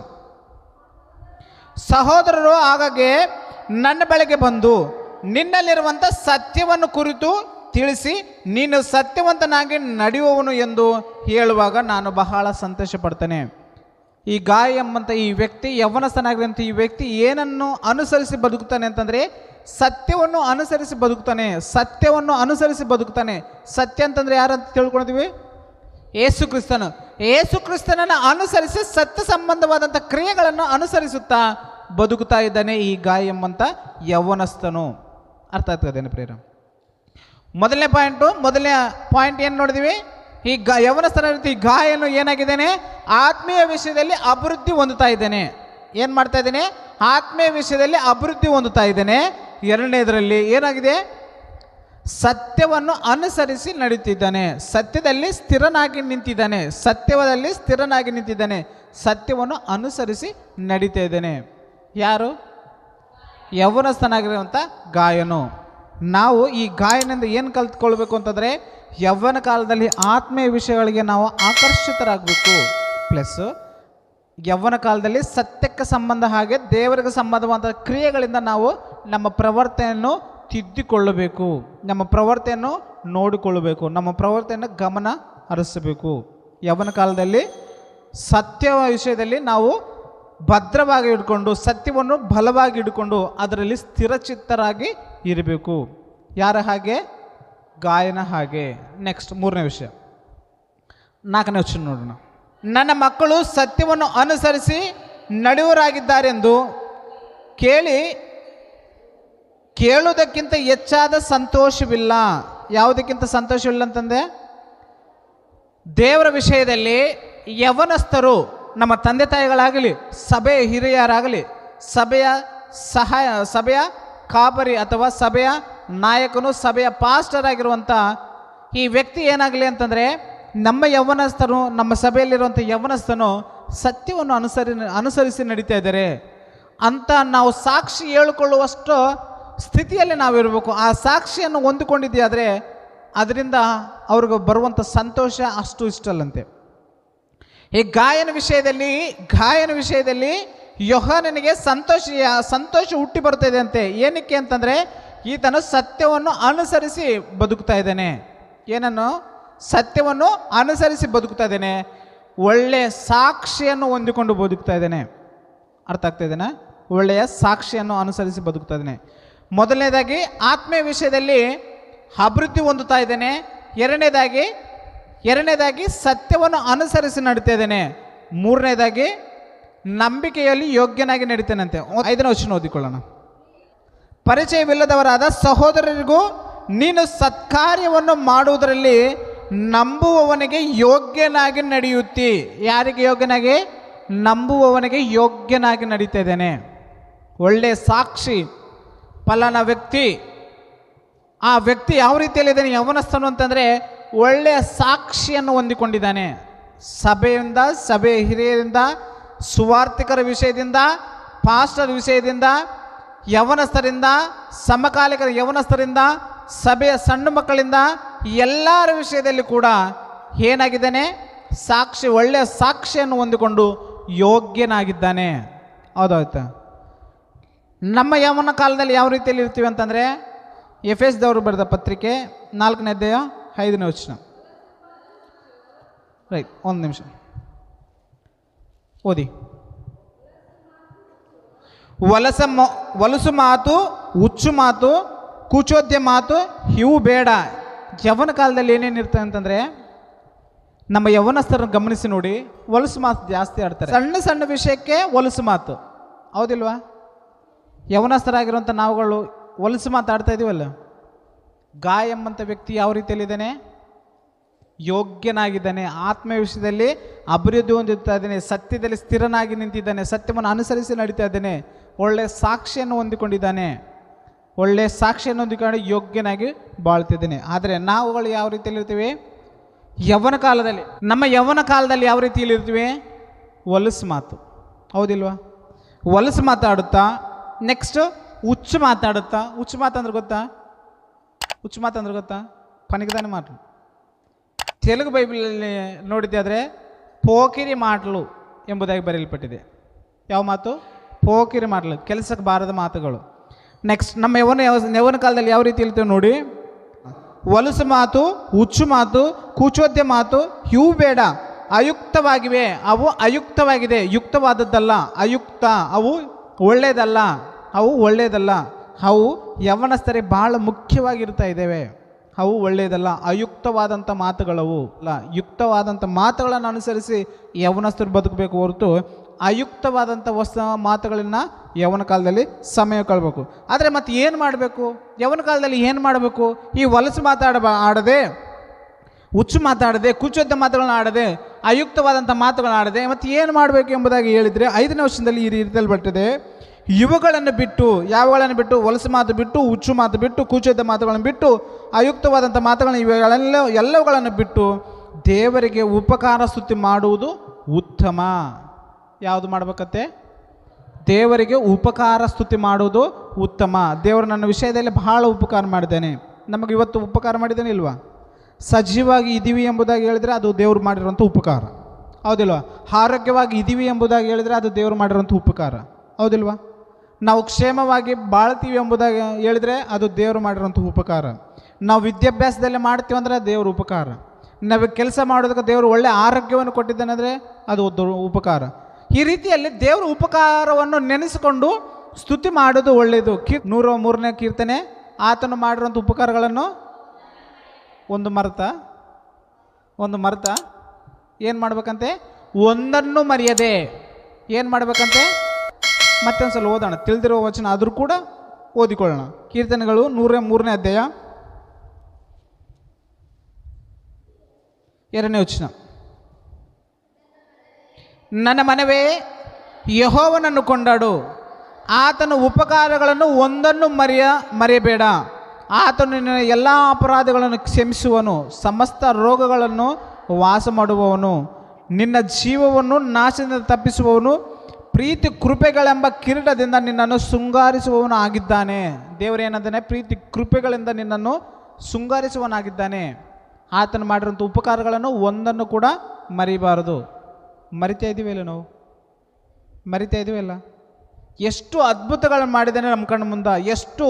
ಸಹೋದರರು ಆಗಾಗ್ಗೆ ನನ್ನ ಬಳಿಗೆ ಬಂದು ನಿನ್ನಲ್ಲಿರುವಂಥ ಸತ್ಯವನ್ನು ಕುರಿತು ತಿಳಿಸಿ ನೀನು ಸತ್ಯವಂತನಾಗಿ ನಡೆಯುವವನು ಎಂದು ಹೇಳುವಾಗ ನಾನು ಬಹಳ ಸಂತೋಷ ಪಡ್ತೇನೆ. ಈ ಗಾಯ ಎಂಬಂಥ ಈ ವ್ಯಕ್ತಿ, ಯೌವನಸ್ಥನಾಗಿರುವಂಥ ಈ ವ್ಯಕ್ತಿ ಏನನ್ನು ಅನುಸರಿಸಿ ಬದುಕ್ತಾನೆ ಅಂತಂದರೆ ಸತ್ಯವನ್ನು ಅನುಸರಿಸಿ ಬದುಕ್ತಾನೆ. ಸತ್ಯವನ್ನು ಅನುಸರಿಸಿ ಬದುಕ್ತಾನೆ. ಸತ್ಯ ಅಂತಂದರೆ ಯಾರು ಅಂತ ತಿಳ್ಕೊಂಡಿದ್ವಿ? ಯೇಸು ಕ್ರಿಸ್ತನು. ಯೇಸು ಕ್ರಿಸ್ತನನ್ನು ಅನುಸರಿಸಿ ಸತ್ಯ ಸಂಬಂಧವಾದಂಥ ಕ್ರಿಯೆಗಳನ್ನು ಅನುಸರಿಸುತ್ತಾ ಬದುಕುತ್ತಾ ಇದ್ದಾನೆ ಈ ಗಾಯ ಎಂಬಂಥ ಯೌವನಸ್ಥನು. ಅರ್ಥ ಆಗ್ತದೇನೆ ಪ್ರೇರ? ಮೊದಲನೇ ಪಾಯಿಂಟ್ ಏನು ನೋಡಿದ್ವಿ? ಈ ಯೌವನಸ್ಥನ ಈ ಗಾಯನು ಏನಾಗಿದ್ದಾನೆ? ಆತ್ಮೀಯ ವಿಷಯದಲ್ಲಿ ಅಭಿವೃದ್ಧಿ ಹೊಂದುತ್ತಾ ಇದ್ದಾನೆ. ಏನು ಮಾಡ್ತಾ ಇದ್ದಾನೆ? ಆತ್ಮೀಯ ವಿಷಯದಲ್ಲಿ ಅಭಿವೃದ್ಧಿ ಹೊಂದುತ್ತಾ ಇದ್ದಾನೆ. 2ನೇದರಲ್ಲಿ ಏನಾಗಿದೆ? ಸತ್ಯವನ್ನು ಅನುಸರಿಸಿ ನಡೀತಿದ್ದಾನೆ. ಸತ್ಯದಲ್ಲಿ ಸ್ಥಿರನಾಗಿ ನಿಂತಿದ್ದಾನೆ. ಸತ್ಯವನ್ನು ಅನುಸರಿಸಿ ನಡೀತಾ ಇದ್ದಾನೆ. ಯಾರು? ಯೌವನಸ್ಥನಾಗಿರುವಂಥ ಗಾಯನು. ನಾವು ಈ ಗಾಯನಿಂದ ಏನು ಕಲ್ತ್ಕೊಳ್ಬೇಕು ಅಂತಂದರೆ, ಯೌವನ ಕಾಲದಲ್ಲಿ ಆತ್ಮೀಯ ವಿಷಯಗಳಿಗೆ ನಾವು ಆಕರ್ಷಿತರಾಗಬೇಕು. ಪ್ಲಸ್ ಯೌವನ ಕಾಲದಲ್ಲಿ ಸತ್ಯಕ್ಕೆ ಸಂಬಂಧ ಹಾಗೆ ದೇವರಿಗೆ ಸಂಬಂಧವಾದ ಕ್ರಿಯೆಗಳಿಂದ ನಾವು ನಮ್ಮ ಪ್ರವರ್ತನೆಯನ್ನು ತಿದ್ದಿಕೊಳ್ಳಬೇಕು. ನಮ್ಮ ಪ್ರವರ್ತನೆಯನ್ನು ನೋಡಿಕೊಳ್ಳಬೇಕು. ನಮ್ಮ ಪ್ರವರ್ತನೆಯನ್ನು ಗಮನ ಹರಿಸಬೇಕು. ಯೌವನ ಕಾಲದಲ್ಲಿ ಸತ್ಯ ವಿಷಯದಲ್ಲಿ ನಾವು ಭದ್ರವಾಗಿ ಹಿಡ್ಕೊಂಡು, ಸತ್ಯವನ್ನು ಬಲವಾಗಿ ಹಿಡ್ಕೊಂಡು ಅದರಲ್ಲಿ ಸ್ಥಿರಚಿತ್ತರಾಗಿ ಇರಬೇಕು. ಯಾರ ಹಾಗೆ? ಗಾಯನ ಹಾಗೆ. ನೆಕ್ಸ್ಟ್ 3ನೇ ವಿಷಯ, 4ನೇ ವಚನ ನೋಡೋಣ. ನನ್ನ ಮಕ್ಕಳು ಸತ್ಯವನ್ನು ಅನುಸರಿಸಿ ನಡೆಯುವರಾಗಿದ್ದಾರೆಂದು ಕೇಳುವುದಕ್ಕಿಂತ ಹೆಚ್ಚಾದ ಸಂತೋಷವಿಲ್ಲ. ಯಾವುದಕ್ಕಿಂತ ಸಂತೋಷವಿಲ್ಲ ಅಂತಂದೆ? ದೇವರ ವಿಷಯದಲ್ಲಿ ಯೌವನಸ್ಥರು, ನಮ್ಮ ತಂದೆ ತಾಯಿಗಳಾಗಲಿ, ಸಭೆಯ ಹಿರಿಯರಾಗಲಿ, ಸಭೆಯ ಕಾಬರಿ ಅಥವಾ ಸಭೆಯ ನಾಯಕನು, ಸಭೆಯ ಪಾಸ್ಟರ್ ಆಗಿರುವಂಥ ಈ ವ್ಯಕ್ತಿ ಏನಾಗಲಿ ಅಂತಂದರೆ, ನಮ್ಮ ಯೌವನಸ್ಥರು, ನಮ್ಮ ಸಭೆಯಲ್ಲಿರುವಂಥ ಯೌವನಸ್ಥನು ಸತ್ಯವನ್ನು ಅನುಸರಿಸಿ ನಡೀತಾ ಇದ್ದಾರೆ ಅಂತ ನಾವು ಸಾಕ್ಷಿ ಹೇಳಿಕೊಳ್ಳುವಷ್ಟು ಸ್ಥಿತಿಯಲ್ಲಿ ನಾವಿರಬೇಕು. ಆ ಸಾಕ್ಷಿಯನ್ನು ಹೊಂದಿಕೊಂಡಿದ್ದೀಯಾದರೆ ಅದರಿಂದ ಅವ್ರಿಗೆ ಬರುವಂಥ ಸಂತೋಷ ಅಷ್ಟು ಇಷ್ಟಲ್ಲಂತೆ. ಈ ಗಾಯನ ವಿಷಯದಲ್ಲಿ ಯೋಹಾನನಿಗೆ ಸಂತೋಷ ಹುಟ್ಟಿ ಬರ್ತಾ ಇದೆ ಅಂತೆ. ಏನಕ್ಕೆ ಅಂತಂದರೆ, ಈತನು ಸತ್ಯವನ್ನು ಅನುಸರಿಸಿ ಬದುಕ್ತಾ ಇದ್ದಾನೆ. ಏನನ್ನು? ಸತ್ಯವನ್ನು ಅನುಸರಿಸಿ ಬದುಕ್ತಾ ಇದ್ದಾನೆ. ಒಳ್ಳೆಯ ಸಾಕ್ಷಿಯನ್ನು ಹೊಂದಿಕೊಂಡು ಬದುಕ್ತಾ ಇದ್ದಾನೆ. ಅರ್ಥ ಆಗ್ತಾ ಇದೆನಾ? ಒಳ್ಳೆಯ ಸಾಕ್ಷಿಯನ್ನು ಅನುಸರಿಸಿ ಬದುಕ್ತಾ ಇದ್ದಾನೆ. ಮೊದಲನೇದಾಗಿ ಆತ್ಮೀಯ ವಿಷಯದಲ್ಲಿ ಅಭಿವೃದ್ಧಿ ಹೊಂದುತ್ತಾ ಇದ್ದಾನೆ. ಎರಡನೇದಾಗಿ ಸತ್ಯವನ್ನು ಅನುಸರಿಸಿ ನಡೀತಾ ಇದ್ದಾನೆ. 3ನೇದಾಗಿ ನಂಬಿಕೆಯಲ್ಲಿ ಯೋಗ್ಯನಾಗಿ ನಡೀತಾನಂತೆ. 5ನೇ ವಚನ ಓದಿಕೊಳ್ಳೋಣ. ಪರಿಚಯವಿಲ್ಲದವರಾದ ಸಹೋದರರಿಗೂ ನೀನು ಸತ್ಕಾರ್ಯವನ್ನು ಮಾಡುವುದರಲ್ಲಿ ನಂಬುವವನಿಗೆ ಯೋಗ್ಯನಾಗಿ ನಡೆಯುತ್ತಿ. ಯಾರಿಗೆ ಯೋಗ್ಯನಾಗಿ? ನಂಬುವವನಿಗೆ ಯೋಗ್ಯನಾಗಿ ನಡೀತಾ ಇದ್ದಾನೆ. ಒಳ್ಳೆಯ ಸಾಕ್ಷಿ. ಫಲಾನ ವ್ಯಕ್ತಿ, ಆ ವ್ಯಕ್ತಿ ಯಾವ ರೀತಿಯಲ್ಲಿದ್ದಾನೆ ಯೌವನಸ್ಥನು ಅಂತಂದರೆ, ಒಳ್ಳೆಯ ಸಾಕ್ಷಿಯನ್ನು ಹೊಂದಿಕೊಂಡಿದ್ದಾನೆ. ಸಭೆಯ ಹಿರಿಯರಿಂದ, ಸುವಾರ್ಥಿಕರ ವಿಷಯದಿಂದ, ಪಾಸ್ಟರ್ ವಿಷಯದಿಂದ, ಯೌವನಸ್ಥರಿಂದ, ಸಮಕಾಲಿಕ ಯೌವನಸ್ಥರಿಂದ, ಸಭೆಯ ಸಣ್ಣ ಮಕ್ಕಳಿಂದ, ಎಲ್ಲರ ವಿಷಯದಲ್ಲಿ ಕೂಡ ಏನಾಗಿದ್ದಾನೆ? ಒಳ್ಳೆಯ ಸಾಕ್ಷಿಯನ್ನು ಹೊಂದಿಕೊಂಡು ಯೋಗ್ಯನಾಗಿದ್ದಾನೆ. ಹೌದಾಯ್ತಾ? ನಮ್ಮ ಯೌವನ ಕಾಲದಲ್ಲಿ ಯಾವ ರೀತಿಯಲ್ಲಿ ಇರ್ತೀವಿ ಅಂತಂದರೆ, ಎಫೆಸದವರು ಬರೆದ ಪತ್ರಿಕೆ 4ನೇ ಅಧ್ಯಾಯ 5ನೇ ವಚನ. ರೈಟ್, 1 ನಿಮಿಷ ಓದಿ. ಹೊಲಸು ಮಾತು, ಹುಚ್ಚು ಮಾತು, ಕೂಚೋದ್ಯ ಮಾತು ಇವು ಬೇಡ. ಯೌವನ ಕಾಲದಲ್ಲಿ ಏನೇನು ಇರ್ತದೆ ಅಂತಂದರೆ, ನಮ್ಮ ಯೌವನಸ್ಥರನ್ನು ಗಮನಿಸಿ ನೋಡಿ, ಹೊಲಸು ಮಾತು ಜಾಸ್ತಿ ಆಡ್ತಾರೆ. ಸಣ್ಣ ಸಣ್ಣ ವಿಷಯಕ್ಕೆ ಹೊಲಸು ಮಾತು, ಹೌದಿಲ್ವಾ? ಯೌವನಸ್ಥರಾಗಿರುವಂಥ ನಾವುಗಳು ಹೊಲಸು ಮಾತಾಡ್ತಾ ಇದೀವಲ್ಲ. ಗಾಯ ಎಂಬಂಥ ವ್ಯಕ್ತಿ ಯಾವ ರೀತಿಯಲ್ಲಿದ್ದಾನೆ? ಯೋಗ್ಯನಾಗಿದ್ದಾನೆ, ಆತ್ಮ ವಿಷಯದಲ್ಲಿ ಅಭಿವೃದ್ಧಿ ಹೊಂದುತ್ತಾ ಇದ್ದಾನೆ, ಸತ್ಯದಲ್ಲಿ ಸ್ಥಿರನಾಗಿ ನಿಂತಿದ್ದಾನೆ, ಸತ್ಯವನ್ನು ಅನುಸರಿಸಿ ನಡೀತಾ ಇದ್ದಾನೆ, ಒಳ್ಳೆಯ ಸಾಕ್ಷಿಯನ್ನು ಹೊಂದಿಕೊಂಡಿದ್ದಾನೆ, ಒಳ್ಳೆಯ ಸಾಕ್ಷಿಯನ್ನು ಹೊಂದಿಕೊಂಡು ಯೋಗ್ಯನಾಗಿ ಬಾಳ್ತಿದ್ದಾನೆ. ಆದರೆ ನಾವುಗಳು ಯಾವ ರೀತಿಯಲ್ಲಿರ್ತೀವಿ? ಯೌವನ ಕಾಲದಲ್ಲಿ, ನಮ್ಮ ಯೌವನ ಕಾಲದಲ್ಲಿ ಯಾವ ರೀತಿಯಲ್ಲಿ ಇರ್ತೀವಿ? ಹೊಲಸು ಮಾತು, ಹೌದಿಲ್ವಾ? ಹೊಲಸು ಮಾತಾಡುತ್ತಾ, ನೆಕ್ಸ್ಟ್ ಹುಚ್ಚು ಮಾತಾಡುತ್ತಾ. ಹುಚ್ಚು ಮಾತಂದ್ರೆ ಗೊತ್ತಾ? ಹುಚ್ಚು ಮಾತಂದ್ರೆ ಗೊತ್ತಾ? ಪನಿಗದಾನೆ ಮಾತು. ತೆಲುಗು ಬೈಬಲಲ್ಲಿ ನೋಡಿದ್ದೆ ಆದರೆ ಪೋಕಿರಿ ಮಾಟಲು ಎಂಬುದಾಗಿ ಬರೆಯಲ್ಪಟ್ಟಿದೆ. ಯಾವ ಮಾತು? ಪೋಕಿರಿ ಮಾಟಲು, ಕೆಲಸಕ್ಕೆ ಬಾರದ ಮಾತುಗಳು. ನೆಕ್ಸ್ಟ್ ನಮ್ಮ ಯೌವನ ಕಾಲದಲ್ಲಿ ಯಾವ ರೀತಿ ಇರ್ತೀವಿ ನೋಡಿ, ಹೊಲಸು ಮಾತು, ಹುಚ್ಚು ಮಾತು, ಕೂಚೋದ್ಯ ಮಾತು ಇವು ಬೇಡ. ಅಯುಕ್ತವಾಗಿವೆ, ಅವು ಅಯುಕ್ತವಾಗಿದೆ, ಯುಕ್ತವಾದದ್ದಲ್ಲ, ಅಯುಕ್ತ, ಅವು ಒಳ್ಳೆಯದಲ್ಲ, ಅವು ಒಳ್ಳೆಯದಲ್ಲ, ಅವು ಯೌವನಸ್ಥರಿಗೆ ಭಾಳ ಮುಖ್ಯವಾಗಿರ್ತಾ ಇದ್ದೇವೆ. ಅವು ಒಳ್ಳೆಯದಲ್ಲ, ಅಯುಕ್ತವಾದಂಥ ಮಾತುಗಳವು ಅಲ್ಲ. ಯುಕ್ತವಾದಂಥ ಮಾತುಗಳನ್ನು ಅನುಸರಿಸಿ ಯೌವನಸ್ಥರು ಬದುಕಬೇಕು ಹೊರತು ಅಯುಕ್ತವಾದಂಥ ಮಾತುಗಳನ್ನ ಯೌವನ ಕಾಲದಲ್ಲಿ ಸಮಯ ಕಳಬೇಕು. ಆದರೆ ಮತ್ತೆ ಏನು ಮಾಡಬೇಕು? ಯೌವನ ಕಾಲದಲ್ಲಿ ಏನು ಮಾಡಬೇಕು? ಈ ಹೊಲಸು ಆಡದೆ, ಹುಚ್ಚು ಮಾತಾಡದೆ, ಕುಚೋದ್ಯ ಮಾತುಗಳನ್ನ ಆಡದೆ, ಅಯುಕ್ತವಾದಂಥ ಮಾತುಗಳನ್ನ ಆಡದೆ ಮತ್ತು ಏನು ಮಾಡಬೇಕು ಎಂಬುದಾಗಿ ಹೇಳಿದರೆ 5ನೇ ವರ್ಷದಲ್ಲಿ ಈ ರೀತಿಯಲ್ಲಿ ಬರ್ತದೆ. ಇವುಗಳನ್ನು ಬಿಟ್ಟು, ಯಾವುಗಳನ್ನು ಬಿಟ್ಟು? ಹೊಲಸು ಮಾತು ಬಿಟ್ಟು, ಹುಚ್ಚು ಮಾತು ಬಿಟ್ಟು, ಕೂಚೋದ್ಯ ಮಾತುಗಳನ್ನು ಬಿಟ್ಟು, ಅಯುಕ್ತವಾದಂಥ ಮಾತುಗಳನ್ನು ಎಲ್ಲವುಗಳನ್ನು ಬಿಟ್ಟು ದೇವರಿಗೆ ಉಪಕಾರ ಸ್ತುತಿ ಮಾಡುವುದು ಉತ್ತಮ. ಯಾವುದು ಮಾಡಬೇಕಂತೆ? ದೇವರಿಗೆ ಉಪಕಾರ ಸ್ತುತಿ ಮಾಡುವುದು ಉತ್ತಮ. ದೇವರು ನನ್ನ ವಿಷಯದಲ್ಲಿ ಬಹಳ ಉಪಕಾರ ಮಾಡಿದ್ದಾನೆ. ನಮಗೆ ಇವತ್ತು ಉಪಕಾರ ಮಾಡಿದ್ದಾನೆ ಇಲ್ವಾ? ಸಜೀವಾಗಿ ಇದ್ದೀವಿ ಎಂಬುದಾಗಿ ಹೇಳಿದರೆ ಅದು ದೇವರು ಮಾಡಿರುವಂಥ ಉಪಕಾರ, ಹೌದಿಲ್ವಾ? ಆರೋಗ್ಯವಾಗಿ ಇದ್ದೀವಿ ಎಂಬುದಾಗಿ ಹೇಳಿದರೆ ಅದು ದೇವರು ಮಾಡಿರುವಂಥ ಉಪಕಾರ, ಹೌದಿಲ್ವಾ? ನಾವು ಕ್ಷೇಮವಾಗಿ ಬಾಳ್ತೀವಿ ಎಂಬುದಾಗಿ ಹೇಳಿದರೆ ಅದು ದೇವರು ಮಾಡಿರುವಂಥ ಉಪಕಾರ. ನಾವು ವಿದ್ಯಾಭ್ಯಾಸದಲ್ಲಿ ಮಾಡ್ತೀವಿ ಅಂದರೆ ದೇವರು ಉಪಕಾರ. ನಾವು ಕೆಲಸ ಮಾಡೋದಕ್ಕೆ ದೇವರು ಒಳ್ಳೆಯ ಆರೋಗ್ಯವನ್ನು ಕೊಟ್ಟಿದ್ದಾನೆ ಅಂದರೆ ಅದು ಉಪಕಾರ. ಈ ರೀತಿಯಲ್ಲಿ ದೇವರ ಉಪಕಾರವನ್ನು ನೆನೆಸಿಕೊಂಡು ಸ್ತುತಿ ಮಾಡೋದು ಒಳ್ಳೆಯದು. 103ನೇ ಕೀರ್ತನೆ, ಆತನು ಮಾಡಿರುವಂಥ ಉಪಕಾರಗಳನ್ನು ಒಂದು ಮರೆತ ಏನು ಮಾಡ್ಬೇಕಂತೆ? ಒಂದನ್ನು ಮರೆಯದೆ ಏನು ಮಾಡ್ಬೇಕಂತೆ? ಮತ್ತೊಂದ್ಸಲ ಓದೋಣ, ತಿಳಿದಿರೋ ವಚನ ಆದರೂ ಕೂಡ ಓದಿಕೊಳ್ಳೋಣ. ಕೀರ್ತನೆಗಳು 103ನೇ ಅಧ್ಯಾಯ 2ನೇ ವಚನ. ನನ್ನ ಮನವೇ ಯೆಹೋವನನ್ನು ಕೊಂಡಾಡು, ಆತನ ಉಪಕಾರಗಳನ್ನು ಒಂದನ್ನು ಮರೆಯಬೇಡ. ಆತನು ನಿನ್ನ ಎಲ್ಲ ಅಪರಾಧಗಳನ್ನು ಕ್ಷಮಿಸುವನು, ಸಮಸ್ತ ರೋಗಗಳನ್ನು ವಾಸ ಮಾಡುವವನು, ನಿನ್ನ ಜೀವವನ್ನು ನಾಶದಿಂದ ತಪ್ಪಿಸುವವನು, ಪ್ರೀತಿ ಕೃಪೆಗಳೆಂಬ ಕಿರೀಟದಿಂದ ನಿನ್ನನ್ನು ಶೃಂಗಾರಿಸುವವನು ಆಗಿದ್ದಾನೆ. ದೇವರೇನಂತಾನೆ? ಪ್ರೀತಿ ಕೃಪೆಗಳಿಂದ ನಿನ್ನನ್ನು ಶೃಂಗಾರಿಸುವವನಾಗಿದ್ದಾನೆ. ಆತನು ಮಾಡಿರುವಂಥ ಉಪಕಾರಗಳನ್ನು ಒಂದನ್ನು ಕೂಡ ಮರಿಬಾರದು. ಮರಿತಾ ಇದ್ದೀವಲ್ಲ ನಾವು? ಮರಿತಾ ಇದ್ದೀವಲ್ಲ? ಎಷ್ಟು ಅದ್ಭುತಗಳನ್ನು ಮಾಡಿದ್ದಾನೆ ನಮ್ಮ ಕಣ್ಣು ಮುಂದೆ, ಎಷ್ಟು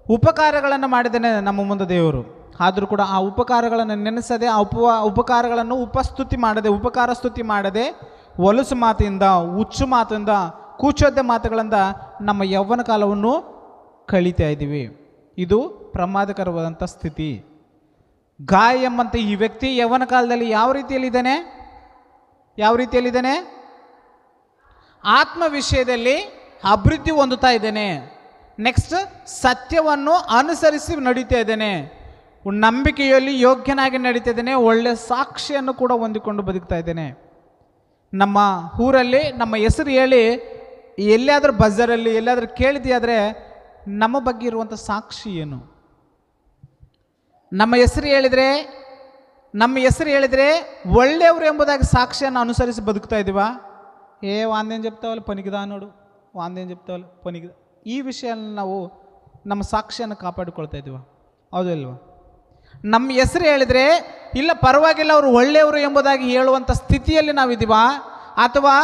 ಉಪಕಾರಗಳನ್ನು ಮಾಡಿದ್ದಾನೆ ನಮ್ಮ ಮುಂದೆ ದೇವರು. ಆದರೂ ಕೂಡ ಆ ಉಪಕಾರಗಳನ್ನು ನೆನೆಸದೆ, ಆ ಉಪಕಾರಗಳನ್ನು ಉಪಕಾರ ಸ್ತುತಿ ಮಾಡದೆ, ಹೊಲಸು ಮಾತಿಂದ, ಹುಚ್ಚು ಮಾತಿಂದ, ಕೂಚೋದ್ಯ ಮಾತುಗಳಿಂದ ನಮ್ಮ ಯೌವನ ಕಾಲವನ್ನು ಕಳೀತಾ ಇದ್ದೀವಿ. ಇದು ಪ್ರಮಾದಕರವಾದಂಥ ಸ್ಥಿತಿ. ಗಾಯ ಎಂಬಂಥ ಈ ವ್ಯಕ್ತಿ ಯೌವನ ಕಾಲದಲ್ಲಿ ಯಾವ ರೀತಿಯಲ್ಲಿದ್ದಾನೆ? ಆತ್ಮ ವಿಷಯದಲ್ಲಿ ಅಭಿವೃದ್ಧಿ ಹೊಂದುತ್ತಾ ಇದ್ದೇನೆ. ನೆಕ್ಸ್ಟ್, ಸತ್ಯವನ್ನು ಅನುಸರಿಸಿ ನಡೀತಾ ಇದ್ದೇನೆ. ನಂಬಿಕೆಯಲ್ಲಿ ಯೋಗ್ಯನಾಗಿ ನಡೀತಾ ಇದ್ದೇನೆ. ಒಳ್ಳೆಯ ಸಾಕ್ಷಿಯನ್ನು ಕೂಡ ಹೊಂದಿಕೊಂಡು ಬದುಕ್ತಾ ಇದ್ದೇನೆ. ನಮ್ಮ ಊರಲ್ಲಿ ನಮ್ಮ ಹೆಸರು ಹೇಳಿ ಎಲ್ಲಿಯಾದರೂ ಬಜಾರಲ್ಲಿ ಎಲ್ಲಾದರೂ ಕೇಳಿದೆಯಾದರೆ ನಮ್ಮ ಬಗ್ಗೆ ಇರುವಂಥ ಸಾಕ್ಷಿ ಏನು? ನಮ್ಮ ಹೆಸರು ಹೇಳಿದರೆ ಒಳ್ಳೆಯವರು ಎಂಬುದಾಗಿ ಸಾಕ್ಷಿಯನ್ನು ಅನುಸರಿಸಿ ಬದುಕ್ತಾ ಇದ್ದೀವ? ವಾಂದೇನು చెప్తాವಲ್ಲ ಪನಿಗಿದ ನೋಡು, ವಾಂದೇನು చెప్తాವಲ್ಲ ಪನಿಗಿದ. ಈ ವಿಷಯವನ್ನು ನಾವು ನಮ್ಮ ಸಾಕ್ಷಿಯನ್ನು ಕಾಪಾಡಿಕೊಳ್ತಾ ಇದ್ದೀವ, ಹೌದಲ್ವ? ನಮ್ಮ ಹೆಸರು ಹೇಳಿದರೆ ಇಲ್ಲ ಪರವಾಗಿಲ್ಲ ಅವರು ಒಳ್ಳೆಯವರು ಎಂಬುದಾಗಿ ಹೇಳುವಂಥ ಸ್ಥಿತಿಯಲ್ಲಿ ನಾವಿದ್ದೀವ? ಅಥವಾ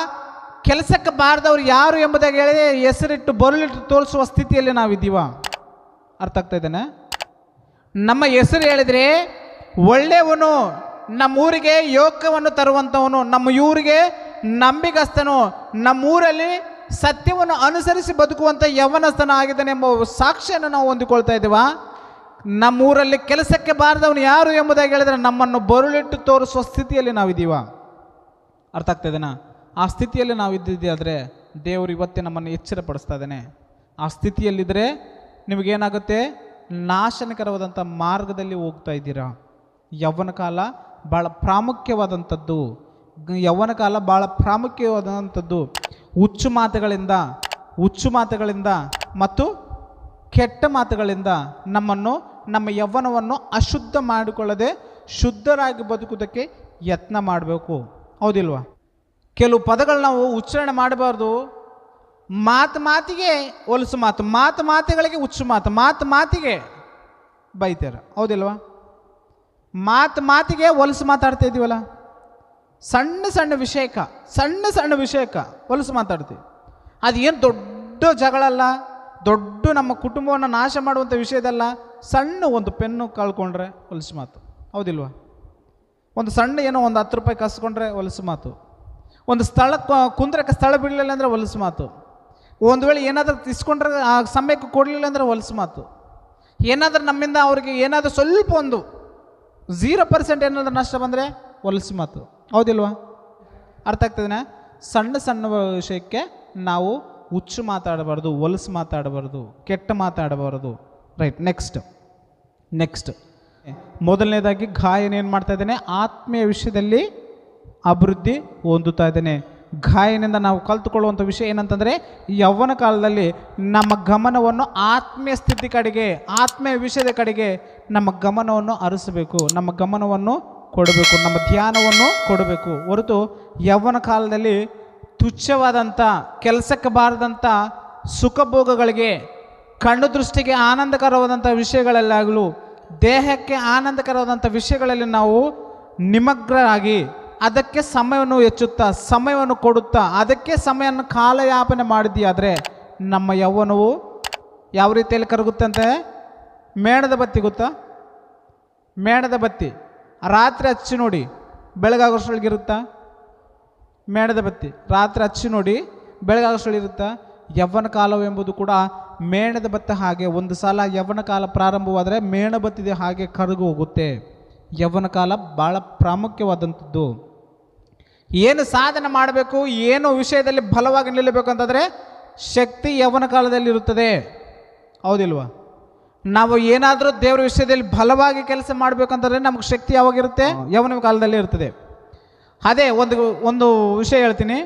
ಕೆಲಸಕ್ಕೆ ಬಾರದವ್ರು ಯಾರು ಎಂಬುದಾಗಿ ಹೇಳಿ ಹೆಸರಿಟ್ಟು ಬರಲಿಟ್ಟು ತೋರಿಸುವ ಸ್ಥಿತಿಯಲ್ಲಿ ನಾವಿದ್ದೀವ? ಅರ್ಥ ಆಗ್ತಾ ಇದ್ದೇನೆ? ನಮ್ಮ ಹೆಸರು ಹೇಳಿದರೆ ಒಳ್ಳೆಯವನು, ನಮ್ಮೂರಿಗೆ ಯೋಗ್ಯವನ್ನು ತರುವಂಥವನು, ನಮ್ಮ ಊರಿಗೆ ನಂಬಿಗಸ್ತನು, ನಮ್ಮೂರಲ್ಲಿ ಸತ್ಯವನ್ನು ಅನುಸರಿಸಿ ಬದುಕುವಂಥ ಯೌವನಸ್ಥನ ಆಗಿದ್ದಾನೆ ಎಂಬ ಸಾಕ್ಷ್ಯವನ್ನು ನಾವು ಹೊಂದಿಕೊಳ್ತಾ ಇದ್ದೀವ. ನಮ್ಮೂರಲ್ಲಿ ಕೆಲಸಕ್ಕೆ ಬಾರದವನು ಯಾರು ಎಂಬುದಾಗಿ ಹೇಳಿದರೆ ನಮ್ಮನ್ನು ಬರುಳಿಟ್ಟು ತೋರಿಸುವ ಸ್ಥಿತಿಯಲ್ಲಿ ನಾವಿದ್ದೀವ. ಅರ್ಥ ಆಗ್ತಾಯಿದ್ದೇನಾ? ಆ ಸ್ಥಿತಿಯಲ್ಲಿ ನಾವು ಇದ್ದಿದ್ದಾದರೆ ದೇವರು ಇವತ್ತೇ ನಮ್ಮನ್ನು ಎಚ್ಚರಪಡಿಸ್ತಾ ಇದ್ದಾನೆ. ಆ ಸ್ಥಿತಿಯಲ್ಲಿದ್ದರೆ ನಿಮಗೇನಾಗುತ್ತೆ? ನಾಶನಕರವಾದಂಥ ಮಾರ್ಗದಲ್ಲಿ ಹೋಗ್ತಾ ಇದ್ದೀರಾ. ಯೌವನ ಕಾಲ ಭಾಳ ಪ್ರಾಮುಖ್ಯವಾದಂಥದ್ದು. ಯೌವನ ಕಾಲ ಭಾಳ ಪ್ರಾಮುಖ್ಯವಾದಂಥದ್ದು. ಹುಚ್ಚು ಮಾತುಗಳಿಂದ ಮತ್ತು ಕೆಟ್ಟ ಮಾತುಗಳಿಂದ ನಮ್ಮ ಯೌವನವನ್ನು ಅಶುದ್ಧ ಮಾಡಿಕೊಳ್ಳದೆ ಶುದ್ಧರಾಗಿ ಬದುಕುವುದಕ್ಕೆ ಯತ್ನ ಮಾಡಬೇಕು. ಹೌದಿಲ್ವಾ? ಕೆಲವು ಪದಗಳು ನಾವು ಉಚ್ಚಾರಣೆ ಮಾಡಬಾರ್ದು. ಮಾತಿಗೆ ಹೊಲಸು ಮಾತುಗಳಿಗೆ ಹುಚ್ಚು ಮಾತಿಗೆ ಬೈತಾರೆ. ಹೌದಿಲ್ವಾ? ಮಾತಿಗೆ ಹೊಲಸು ಮಾತಾಡ್ತಾ ಇದ್ದೀವಲ್ಲ. ಸಣ್ಣ ವಿಷಯಕ್ಕೆ ಹೊಲಸು ಮಾತಾಡ್ತೀವಿ. ಅದು ಏನು ದೊಡ್ಡ ಜಗಳಲ್ಲ, ದೊಡ್ಡ ನಮ್ಮ ಕುಟುಂಬವನ್ನು ನಾಶ ಮಾಡುವಂಥ ವಿಷಯದಲ್ಲ. ಸಣ್ಣ ಒಂದು ಪೆನ್ನು ಕಳ್ಕೊಂಡ್ರೆ ಹೊಲಸು ಮಾತು. ಹೌದಿಲ್ವಾ? ಒಂದು ಸಣ್ಣ ಏನೋ ಒಂದು 10 ರೂಪಾಯಿ ಕಸ್ಕೊಂಡ್ರೆ ಹೊಲಸು ಮಾತು. ಒಂದು ಕುಂದ್ರಕ್ಕೆ ಸ್ಥಳ ಬಿಡಲಿಲ್ಲ ಅಂದರೆ ಹೊಲಸು ಮಾತು. ಒಂದು ವೇಳೆ ಏನಾದರೂ ಇಸ್ಕೊಂಡ್ರೆ ಆ ಸಮಯಕ್ಕೆ ಕೊಡಲಿಲ್ಲ ಅಂದರೆ ಹೊಲಸು ಮಾತು. ಏನಾದರೂ ನಮ್ಮಿಂದ ಅವ್ರಿಗೆ ಏನಾದರೂ ಸ್ವಲ್ಪ ಒಂದು 0% ಏನಾದರೂ ನಷ್ಟ ಬಂದರೆ ಹೊಲಸು ಮಾತು. ಹೌದಿಲ್ವಾ? ಅರ್ಥ ಆಗ್ತದೇನಾ? ಸಣ್ಣ ವಿಷಯಕ್ಕೆ ನಾವು ಹುಚ್ಚು ಮಾತಾಡಬಾರ್ದು, ಹೊಲಸು ಮಾತಾಡಬಾರ್ದು, ಕೆಟ್ಟ ಮಾತಾಡಬಾರ್ದು. ರೈಟ್. ನೆಕ್ಸ್ಟ್ ಮೊದಲನೇದಾಗಿ ಗಾಯನ ಏನು ಮಾಡ್ತಾ ಇದ್ದೇನೆ? ಆತ್ಮೀಯ ವಿಷಯದಲ್ಲಿ ಅಭಿವೃದ್ಧಿ ಹೊಂದುತ್ತಾ ಇದ್ದೇನೆ. ಗಾಯನಿಂದ ನಾವು ಕಲ್ತುಕೊಳ್ಳುವಂಥ ವಿಷಯ ಏನಂತಂದರೆ, ಯೌವನ ಕಾಲದಲ್ಲಿ ನಮ್ಮ ಗಮನವನ್ನು ಆತ್ಮೀಯ ಸ್ಥಿತಿ ಕಡೆಗೆ, ಆತ್ಮೀಯ ವಿಷಯದ ಕಡೆಗೆ ನಮ್ಮ ಗಮನವನ್ನು ಹರಿಸಬೇಕು, ನಮ್ಮ ಗಮನವನ್ನು ಕೊಡಬೇಕು, ನಮ್ಮ ಧ್ಯಾನವನ್ನು ಕೊಡಬೇಕು. ಹೊರತು ಯೌವನ ಕಾಲದಲ್ಲಿ ತುಚ್ಛವಾದಂಥ, ಕೆಲಸಕ್ಕೆ ಬಾರದಂಥ ಸುಖಭೋಗಗಳಿಗೆ, ಕಣ್ಣು ದೃಷ್ಟಿಗೆ ಆನಂದಕರವಾದಂಥ ವಿಷಯಗಳಲ್ಲಾಗಲು, ದೇಹಕ್ಕೆ ಆನಂದಕರವಾದಂಥ ವಿಷಯಗಳಲ್ಲಿ ನಾವು ನಿಮಗ್ನರಾಗಿ ಅದಕ್ಕೆ ಸಮಯವನ್ನು ಕೊಡುತ್ತಾ ಅದಕ್ಕೆ ಸಮಯವನ್ನು ಕಾಲಯಾಪನೆ ಮಾಡಿದೆಯಾದರೆ ನಮ್ಮ ಯೌವನವು ಯಾವ ರೀತಿಯಲ್ಲಿ ಕರಗುತ್ತಂತೆ? ಮೇಣದ ಬತ್ತಿ ಗೊತ್ತಾ? ಮೇಣದ ಬತ್ತಿ ರಾತ್ರಿ ಹಚ್ಚಿ ನೋಡಿ ಬೆಳಗಾಗೋಷ್ಟ್ರೊಳಗಿರುತ್ತಾ? ಮೇಣದ ಬತ್ತಿ ರಾತ್ರಿ ಹಚ್ಚಿ ನೋಡಿ ಬೆಳಗಾಗೋಷ್ಟ್ರೊಳಗಿರುತ್ತಾ? ಯೌವನ ಕಾಲವೆಂಬುದು ಕೂಡ ಮೇಣದ ಬತ್ತಿ ಹಾಗೆ. ಒಂದು ಸಲ ಯೌವನ ಕಾಲ ಪ್ರಾರಂಭವಾದರೆ ಮೇಣಬತ್ತಿದೆ ಹಾಗೆ ಕರಗು ಹೋಗುತ್ತೆ. ಯೌವನ ಕಾಲ ಭಾಳ ಪ್ರಾಮುಖ್ಯವಾದಂಥದ್ದು. ಏನು ಸಾಧನೆ ಮಾಡಬೇಕು, ಏನು ವಿಷಯದಲ್ಲಿ ಬಲವಾಗಿ ನಿಲ್ಲಬೇಕು ಅಂತಂದರೆ ಶಕ್ತಿ ಯೌವನ ಕಾಲದಲ್ಲಿ ಇರುತ್ತದೆ. ಹೌದಿಲ್ವಾ? ನಾವು ಏನಾದರೂ ದೇವರ ವಿಷಯದಲ್ಲಿ ಬಲವಾಗಿ ಕೆಲಸ ಮಾಡಬೇಕಂತಂದರೆ ನಮಗೆ ಶಕ್ತಿ ಯಾವಾಗಿರುತ್ತೆ? ಯೌವನ ಕಾಲದಲ್ಲಿ ಇರ್ತದೆ. ಅದೇ ಒಂದು ವಿಷಯ ಹೇಳ್ತೀನಿ.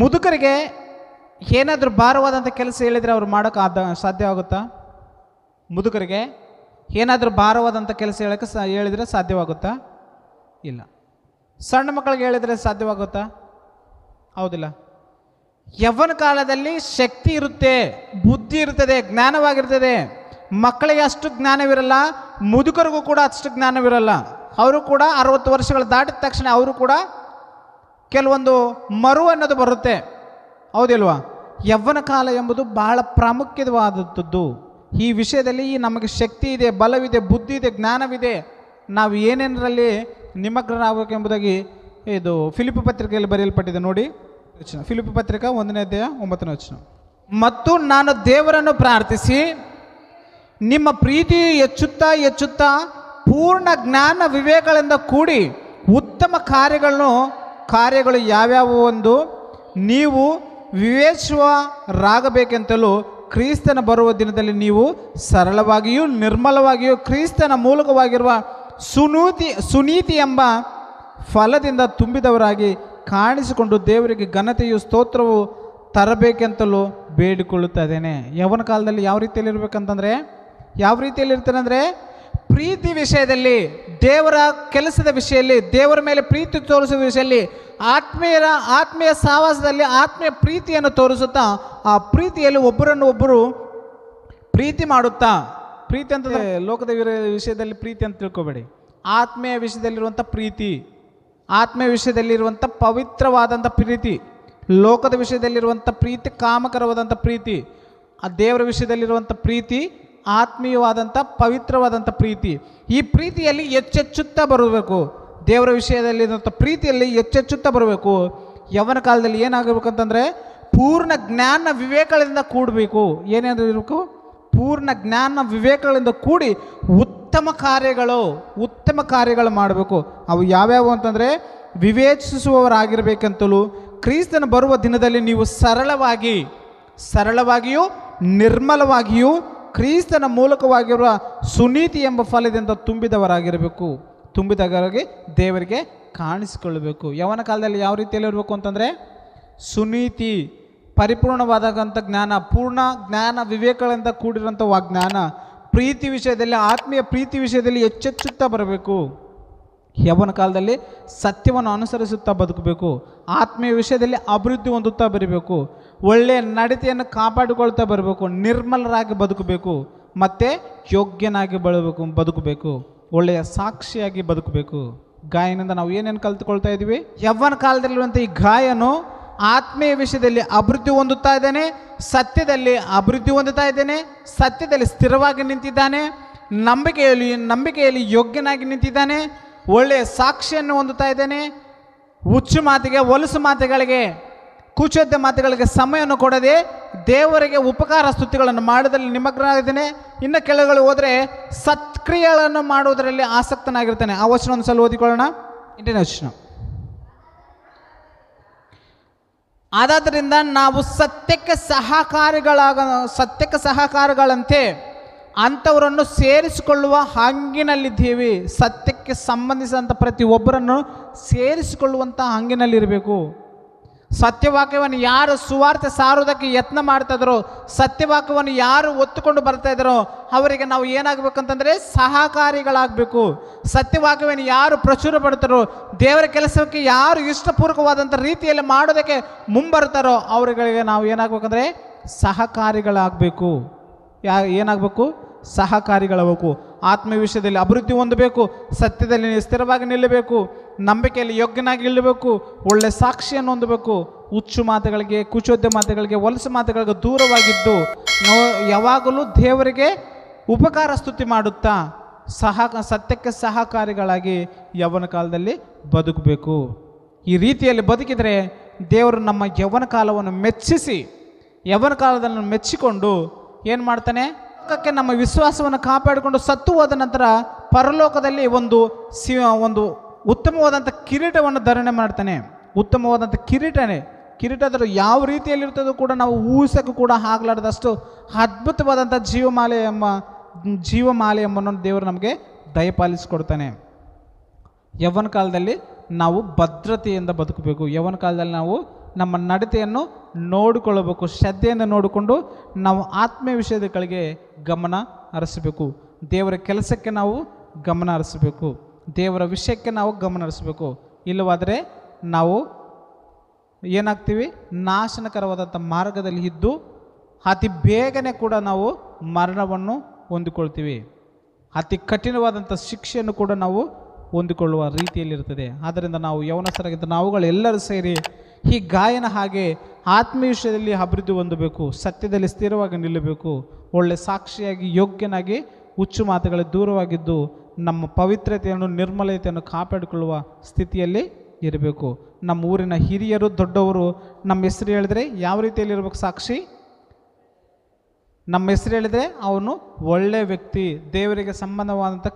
ಮುದುಕರಿಗೆ ಏನಾದರೂ ಭಾರವಾದಂಥ ಕೆಲಸ ಹೇಳಿದರೆ ಅವ್ರು ಮಾಡೋಕ್ಕೆ ಸಾಧ್ಯವಾಗುತ್ತಾ? ಮುದುಕರಿಗೆ ಏನಾದರೂ ಭಾರವಾದಂಥ ಕೆಲಸ ಹೇಳಿದರೆ ಸಾಧ್ಯವಾಗುತ್ತಾ? ಇಲ್ಲ. ಸಣ್ಣ ಮಕ್ಕಳಿಗೆ ಹೇಳಿದರೆ ಸಾಧ್ಯವಾಗುತ್ತಾ? ಹೌದಿಲ್ಲ. ಯೌವನ ಕಾಲದಲ್ಲಿ ಶಕ್ತಿ ಇರುತ್ತೆ, ಬುದ್ಧಿ ಇರ್ತದೆ, ಜ್ಞಾನವಾಗಿರ್ತದೆ. ಮಕ್ಕಳಿಗೆ ಅಷ್ಟು ಜ್ಞಾನವಿರಲ್ಲ, ಮುದುಕರಿಗೂ ಕೂಡ ಅಷ್ಟು ಜ್ಞಾನವಿರಲ್ಲ. ಅವರು ಕೂಡ 60 ವರ್ಷಗಳು ದಾಟಿದ ತಕ್ಷಣ ಅವರು ಕೂಡ ಕೆಲವೊಂದು ಮರು ಅನ್ನೋದು ಬರುತ್ತೆ. ಹೌದಿಲ್ವಾ? ಯೌವನ ಕಾಲ ಎಂಬುದು ಬಹಳ ಪ್ರಾಮುಖ್ಯವಾದದ್ದು. ಈ ವಿಷಯದಲ್ಲಿ ನಮಗೆ ಶಕ್ತಿ ಇದೆ, ಬಲವಿದೆ, ಬುದ್ಧಿ ಇದೆ, ಜ್ಞಾನವಿದೆ. ನಾವು ಏನೇನರಲ್ಲಿ ನಿಮಗ್ನರಾಗಬೇಕು ಎಂಬುದಾಗಿ ಇದು ಫಿಲಿಪ್ಪಿ ಪತ್ರಿಕೆಯಲ್ಲಿ ಬರೆಯಲ್ಪಟ್ಟಿದೆ ನೋಡಿ. ಫಿಲಿಪ್ಪಿ ಪತ್ರಿಕೆ 1ನೇ ಅಧ್ಯಾಯ 9ನೇ ವಚನ. ಮತ್ತು ನಾನು ದೇವರನ್ನು ಪ್ರಾರ್ಥಿಸಿ ನಿಮ್ಮ ಪ್ರೀತಿಯು ಹೆಚ್ಚುತ್ತಾ ಪೂರ್ಣ ಜ್ಞಾನ ವಿವೇಕಗಳಿಂದ ಕೂಡಿ ಉತ್ತಮ ಕಾರ್ಯಗಳು ಯಾವ್ಯಾವು ಎಂದು ನೀವು ವಿವೇಚಿಸುವರಾಗಬೇಕೆಂತಲೂ ಕ್ರಿಸ್ತನ ಬರುವ ದಿನದಲ್ಲಿ ನೀವು ಸರಳವಾಗಿಯೂ ನಿರ್ಮಲವಾಗಿಯೂ ಕ್ರಿಸ್ತನ ಮೂಲಕವಾಗಿರುವ ಸುನೀತಿ ಎಂಬ ಫಲದಿಂದ ತುಂಬಿದವರಾಗಿ ಕಾಣಿಸಿಕೊಂಡು ದೇವರಿಗೆ ಘನತೆಯು ಸ್ತೋತ್ರವು ತರಬೇಕೆಂತಲೂ ಬೇಡಿಕೊಳ್ಳುತ್ತಾ ಇದ್ದೇನೆ. ಯೌವನ ಕಾಲದಲ್ಲಿ ಯಾವ ರೀತಿಯಲ್ಲಿ ಇರಬೇಕಂತಂದರೆ, ಯಾವ ರೀತಿಯಲ್ಲಿ ಇರ್ತಾನೆ ಅಂದರೆ, ಪ್ರೀತಿ ವಿಷಯದಲ್ಲಿ, ದೇವರ ಕೆಲಸದ ವಿಷಯದಲ್ಲಿ, ದೇವರ ಮೇಲೆ ಪ್ರೀತಿ ತೋರಿಸುವ ವಿಷಯದಲ್ಲಿ, ಆತ್ಮೀಯ ಸಹವಾಸದಲ್ಲಿ ಆತ್ಮೀಯ ಪ್ರೀತಿಯನ್ನು ತೋರಿಸುತ್ತಾ ಆ ಪ್ರೀತಿಯಲ್ಲಿ ಒಬ್ಬರನ್ನು ಪ್ರೀತಿ ಮಾಡುತ್ತಾ, ಪ್ರೀತಿ ಅಂತಂದರೆ ಲೋಕದ ವಿಷಯದಲ್ಲಿ ಪ್ರೀತಿ ಅಂತ ತಿಳ್ಕೊಬೇಡಿ. ಆತ್ಮೀಯ ವಿಷಯದಲ್ಲಿರುವಂಥ ಪ್ರೀತಿ, ಆತ್ಮೀಯ ವಿಷಯದಲ್ಲಿರುವಂಥ ಪವಿತ್ರವಾದಂಥ ಪ್ರೀತಿ, ಲೋಕದ ವಿಷಯದಲ್ಲಿರುವಂಥ ಪ್ರೀತಿ ಕಾಮಕರವಾದಂಥ ಪ್ರೀತಿ, ಆ ದೇವರ ವಿಷಯದಲ್ಲಿರುವಂಥ ಪ್ರೀತಿ ಆತ್ಮೀಯವಾದಂಥ ಪವಿತ್ರವಾದಂಥ ಪ್ರೀತಿ. ಈ ಪ್ರೀತಿಯಲ್ಲಿ ಹೆಚ್ಚೆಚ್ಚುತ್ತಾ ಬರಬೇಕು. ದೇವರ ವಿಷಯದಲ್ಲಿರುವಂಥ ಪ್ರೀತಿಯಲ್ಲಿ ಹೆಚ್ಚೆಚ್ಚುತ್ತಾ ಬರಬೇಕು. ಯೌವನ ಕಾಲದಲ್ಲಿ ಏನಾಗಬೇಕಂತಂದರೆ ಪೂರ್ಣ ಜ್ಞಾನ ವಿವೇಕಗಳಿಂದ ಕೂಡಬೇಕು. ಏನೇನು ಇರಬೇಕು? ಪೂರ್ಣ ಜ್ಞಾನ ವಿವೇಕಗಳಿಂದ ಕೂಡಿ ಉತ್ತಮ ಕಾರ್ಯಗಳು ಮಾಡಬೇಕು. ಅವು ಯಾವ್ಯಾವು ಅಂತಂದರೆ ವಿವೇಚಿಸುವವರಾಗಿರಬೇಕಂತಲೂ, ಕ್ರಿಸ್ತನ ಬರುವ ದಿನದಲ್ಲಿ ನೀವು ಸರಳವಾಗಿಯೂ ನಿರ್ಮಲವಾಗಿಯೂ ಕ್ರಿಸ್ತನ ಮೂಲಕವಾಗಿರುವ ಸುನೀತಿ ಎಂಬ ಫಲದಿಂದ ತುಂಬಿದವರಾಗಿ ದೇವರಿಗೆ ಕಾಣಿಸಿಕೊಳ್ಳಬೇಕು. ಯೌವನ ಕಾಲದಲ್ಲಿ ಯಾವ ರೀತಿಯಲ್ಲಿ ಇರಬೇಕು ಅಂತಂದರೆ ಸುನೀತಿ, ಪರಿಪೂರ್ಣವಾದಂಥ ಜ್ಞಾನ, ಪೂರ್ಣ ಜ್ಞಾನ ವಿವೇಕಗಳಿಂದ ಕೂಡಿರುವಂಥ ಜ್ಞಾನ, ಪ್ರೀತಿ ವಿಷಯದಲ್ಲಿ, ಆತ್ಮೀಯ ಪ್ರೀತಿ ವಿಷಯದಲ್ಲಿ ಹೆಚ್ಚೆಚ್ಚುತ್ತಾ ಬರಬೇಕು. ಯೌವನ ಕಾಲದಲ್ಲಿ ಸತ್ಯವನ್ನು ಅನುಸರಿಸುತ್ತಾ ಬದುಕಬೇಕು. ಆತ್ಮೀಯ ವಿಷಯದಲ್ಲಿ ಅಭಿವೃದ್ಧಿ ಹೊಂದುತ್ತಾ ಬರಬೇಕು. ಒಳ್ಳೆಯ ನಡತೆಯನ್ನು ಕಾಪಾಡಿಕೊಳ್ತಾ ಬರಬೇಕು. ನಿರ್ಮಲರಾಗಿ ಬದುಕಬೇಕು ಮತ್ತು ಯೋಗ್ಯನಾಗಿ ಬದುಕಬೇಕು. ಒಳ್ಳೆಯ ಸಾಕ್ಷಿಯಾಗಿ ಬದುಕಬೇಕು. ಗಾಯನಿಂದ ನಾವು ಏನೇನು ಕಲ್ತುಕೊಳ್ತಾ ಇದ್ದೀವಿ? ಯೌವನ ಕಾಲದಲ್ಲಿರುವಂಥ ಈ ಗಾಯನು ಆತ್ಮೀಯ ವಿಷಯದಲ್ಲಿ ಅಭಿವೃದ್ಧಿ ಹೊಂದುತ್ತಾ ಇದ್ದಾನೆ, ಸತ್ಯದಲ್ಲಿ ಅಭಿವೃದ್ಧಿ ಹೊಂದುತ್ತಾ ಇದ್ದಾನೆ, ಸತ್ಯದಲ್ಲಿ ಸ್ಥಿರವಾಗಿ ನಿಂತಿದ್ದಾನೆ, ನಂಬಿಕೆಯಲ್ಲಿ ಯೋಗ್ಯನಾಗಿ ನಿಂತಿದ್ದಾನೆ, ಒಳ್ಳೆಯ ಸಾಕ್ಷಿಯನ್ನು ಹೊಂದುತ್ತಾ ಇದ್ದಾನೆ. ಹುಚ್ಚು ಮಾತಿಗೆ, ಹೊಲಸು ಮಾತುಗಳಿಗೆ, ಕುಚೋದ್ಯ ಮಾತುಗಳಿಗೆ ಸಮಯವನ್ನು ಕೊಡದೆ ದೇವರಿಗೆ ಉಪಕಾರ ಸ್ತುತಿಗಳನ್ನು ಮಾಡೋದ್ರಲ್ಲಿ ನಿಮಗ್ನಾಗಿದ್ದಾನೆ. ಇನ್ನು ಕೆಳಗಡೆ ಹೋದರೆ ಸತ್ಕ್ರಿಯೆಗಳನ್ನು ಮಾಡುವುದರಲ್ಲಿ ಆಸಕ್ತನಾಗಿರ್ತಾನೆ. ಆ ವಚನ ಒಂದು ಸಲ ಓದಿಕೊಳ್ಳೋಣ. 8ನೇ ವಚನ. ಆದಾದ್ದರಿಂದ ನಾವು ಸತ್ಯಕ್ಕೆ ಸಹಕಾರಿಗಳಂತೆ ಅಂಥವರನ್ನು ಸೇರಿಸಿಕೊಳ್ಳುವ ಹಂಗಿನಲ್ಲಿದ್ದೇವೆ. ಸತ್ಯಕ್ಕೆ ಸಂಬಂಧಿಸಿದಂಥ ಪ್ರತಿಯೊಬ್ಬರನ್ನು ಸೇರಿಸಿಕೊಳ್ಳುವಂಥ ಹಂಗಿನಲ್ಲಿರಬೇಕು. ಸತ್ಯವಾಕ್ಯವನ್ನು ಯಾರು ಸುವಾರ್ತೆ ಸಾರುವುದಕ್ಕೆ ಯತ್ನ ಮಾಡ್ತಾ ಇದ್ದಾರೋ, ಸತ್ಯವಾಕ್ಯವನ್ನು ಯಾರು ಒತ್ತುಕೊಂಡು ಬರ್ತಾ ಇದ್ದಾರೋ ಅವರಿಗೆ ನಾವು ಏನಾಗಬೇಕಂತಂದರೆ ಸಹಕಾರಿಗಳಾಗಬೇಕು. ಸತ್ಯವಾಕ್ಯವನ್ನು ಯಾರು ಪ್ರಚುರ ಪಡ್ತಾರೋ, ದೇವರ ಕೆಲಸಕ್ಕೆ ಯಾರು ಇಷ್ಟಪೂರ್ವಕವಾದಂಥ ರೀತಿಯಲ್ಲಿ ಮಾಡೋದಕ್ಕೆ ಮುಂಬರ್ತಾರೋ ಅವರುಗಳಿಗೆ ನಾವು ಏನಾಗಬೇಕಂದ್ರೆ ಸಹಕಾರಿಗಳಾಗಬೇಕು. ಏನಾಗಬೇಕು? ಸಹಕಾರಿಗಳಾಗಬೇಕು. ಆತ್ಮೀಯ ವಿಷಯದಲ್ಲಿ ಅಭಿವೃದ್ಧಿ ಹೊಂದಬೇಕು, ಸತ್ಯದಲ್ಲಿ ಸ್ಥಿರವಾಗಿ ನಿಲ್ಲಬೇಕು, ನಂಬಿಕೆಯಲ್ಲಿ ಯೋಗ್ಯನಾಗಿ ನಿಲ್ಲಬೇಕು, ಒಳ್ಳೆ ಸಾಕ್ಷಿಯನ್ನು ಹೊಂದಬೇಕು. ಹುಚ್ಚು ಮಾತುಗಳಿಗೆ, ಕುಚೋದ್ಯ ಮಾತುಗಳಿಗೆ, ಹೊಲಸು ಮಾತುಗಳಿಗೆ ದೂರವಾಗಿದ್ದು ನಾವು ಯಾವಾಗಲೂ ದೇವರಿಗೆ ಉಪಕಾರ ಸ್ತುತಿ ಮಾಡುತ್ತಾ ಸತ್ಯಕ್ಕೆ ಸಹಕಾರಿಗಳಾಗಿ ಯೌವನ ಕಾಲದಲ್ಲಿ ಬದುಕಬೇಕು. ಈ ರೀತಿಯಲ್ಲಿ ಬದುಕಿದರೆ ದೇವರು ನಮ್ಮ ಯೌವನ ಕಾಲವನ್ನು ಯೌವನ ಕಾಲದಲ್ಲಿ ಮೆಚ್ಚಿಕೊಂಡು ಏನು ಮಾಡ್ತಾನೆ? ಲೋಕಕ್ಕೆ ನಮ್ಮ ವಿಶ್ವಾಸವನ್ನು ಕಾಪಾಡಿಕೊಂಡು ಸತ್ತು ಹೋದ ನಂತರ ಪರಲೋಕದಲ್ಲಿ ಒಂದು ಉತ್ತಮವಾದಂಥ ಕಿರೀಟವನ್ನು ಧಾರಣೆ ಮಾಡ್ತಾನೆ. ಉತ್ತಮವಾದಂಥ ಕಿರೀಟದ ಯಾವ ರೀತಿಯಲ್ಲಿರ್ತದೋ ಕೂಡ ನಾವು ಊಹಿಸೋಕ್ಕೂ ಕೂಡ ಆಗಲಾರ್ದಷ್ಟು ಅದ್ಭುತವಾದಂಥ ಜೀವಮಾಲೆ ಎಂಬನ್ನು ದೇವರು ನಮಗೆ ದಯಪಾಲಿಸಿಕೊಡ್ತಾನೆ. ಯೌವನ ಕಾಲದಲ್ಲಿ ನಾವು ಭದ್ರತೆಯಿಂದ ಬದುಕಬೇಕು. ಯೌವನ ಕಾಲದಲ್ಲಿ ನಾವು ನಮ್ಮ ನಡತೆಯನ್ನು ನೋಡಿಕೊಳ್ಳಬೇಕು. ಶ್ರದ್ಧೆಯಿಂದ ನೋಡಿಕೊಂಡು ನಾವು ಆತ್ಮೀಯ ವಿಷಯಗಳಿಗೆ ಗಮನ ಹರಿಸಬೇಕು. ದೇವರ ಕೆಲಸಕ್ಕೆ ನಾವು ಗಮನ ಹರಿಸಬೇಕು. ದೇವರ ವಿಷಯಕ್ಕೆ ನಾವು ಗಮನ ಹರಿಸಬೇಕು. ಇಲ್ಲವಾದರೆ ನಾವು ಏನಾಗ್ತೀವಿ? ನಾಶನಕರವಾದಂಥ ಮಾರ್ಗದಲ್ಲಿ ಇದ್ದು ಅತಿ ಬೇಗನೆ ಕೂಡ ನಾವು ಮರಣವನ್ನು ಹೊಂದಿಕೊಳ್ತೀವಿ. ಅತಿ ಕಠಿಣವಾದಂಥ ಶಿಕ್ಷೆಯನ್ನು ಕೂಡ ನಾವು ಹೊಂದಿಕೊಳ್ಳುವ ರೀತಿಯಲ್ಲಿರ್ತದೆ. ಆದ್ದರಿಂದ ನಾವು ಯೌವನಸ್ಥರಾಗಿದ್ದ ನಾವುಗಳೆಲ್ಲರೂ ಸೇರಿ ಈ ಗಾಯನ ಹಾಗೆ ಆತ್ಮೀಯ ವಿಷಯದಲ್ಲಿ ಅಭಿವೃದ್ಧಿ ಹೊಂದಬೇಕು, ಸತ್ಯದಲ್ಲಿ ಸ್ಥಿರವಾಗಿ ನಿಲ್ಲಬೇಕು, ಒಳ್ಳೆ ಸಾಕ್ಷಿಯಾಗಿ ಯೋಗ್ಯನಾಗಿ ಹುಚ್ಚು ಮಾತುಗಳ ದೂರವಾಗಿದ್ದು ನಮ್ಮ ಪವಿತ್ರತೆಯನ್ನು ನಿರ್ಮಲತೆಯನ್ನು ಕಾಪಾಡಿಕೊಳ್ಳುವ ಸ್ಥಿತಿಯಲ್ಲಿ ಇರಬೇಕು. ನಮ್ಮ ಊರಿನ ಹಿರಿಯರು ದೊಡ್ಡವರು ನಮ್ಮ ಹೆಸರು ಹೇಳಿದ್ರೆ ಯಾವ ರೀತಿಯಲ್ಲಿ ಇರಬೇಕು? ಸಾಕ್ಷಿ. ನಮ್ಮ ಹೆಸರು ಹೇಳಿದರೆ ಅವನು ಒಳ್ಳೆಯ ವ್ಯಕ್ತಿ, ದೇವರಿಗೆ ಸಂಬಂಧವಾದಂಥ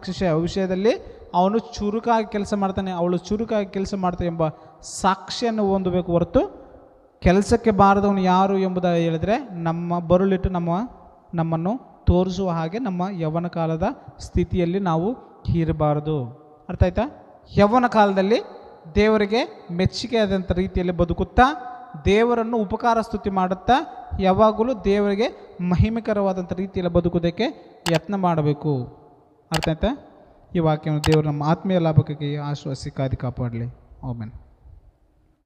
ವಿಷಯದಲ್ಲಿ ಅವನು ಚುರುಕಾಗಿ ಕೆಲಸ ಮಾಡ್ತಾನೆ, ಅವಳು ಚುರುಕಾಗಿ ಕೆಲಸ ಮಾಡ್ತಾನೆ ಎಂಬ ಸಾಕ್ಷಿಯನ್ನು ಹೊಂದಬೇಕು. ಹೊರತು ಕೆಲಸಕ್ಕೆ ಬಾರದವನು ಯಾರು ಎಂಬುದಾಗಿ ಹೇಳಿದರೆ ನಮ್ಮ ಬರುಳಿಟ್ಟು ನಮ್ಮನ್ನು ತೋರಿಸುವ ಹಾಗೆ ನಮ್ಮ ಯೌವನ ಕಾಲದ ಸ್ಥಿತಿಯಲ್ಲಿ ನಾವು ಇರಬಾರದು. ಅರ್ಥ ಆಯ್ತಾ? ಯೌವನ ಕಾಲದಲ್ಲಿ ದೇವರಿಗೆ ಮೆಚ್ಚುಗೆಯಾದಂಥ ರೀತಿಯಲ್ಲಿ ಬದುಕುತ್ತಾ ದೇವರನ್ನು ಉಪಕಾರ ಸ್ತುತಿ ಮಾಡುತ್ತಾ ಯಾವಾಗಲೂ ದೇವರಿಗೆ ಮಹಿಮೆಕರವಾದಂಥ ರೀತಿಯಲ್ಲಿ ಬದುಕುವುದಕ್ಕೆ ಯತ್ನ ಮಾಡಬೇಕು. ಅರ್ಥ ಆಯ್ತಾ? ಈ ವಾಕ್ಯವನ್ನು ದೇವರು ನಮ್ಮ ಆತ್ಮೀಯ ಲಾಭಕ್ಕೆ ಆಶ್ವಾಸಿ ಕಾದಿ ಕಾಪಾಡಲಿ. ಆಮೆನ್.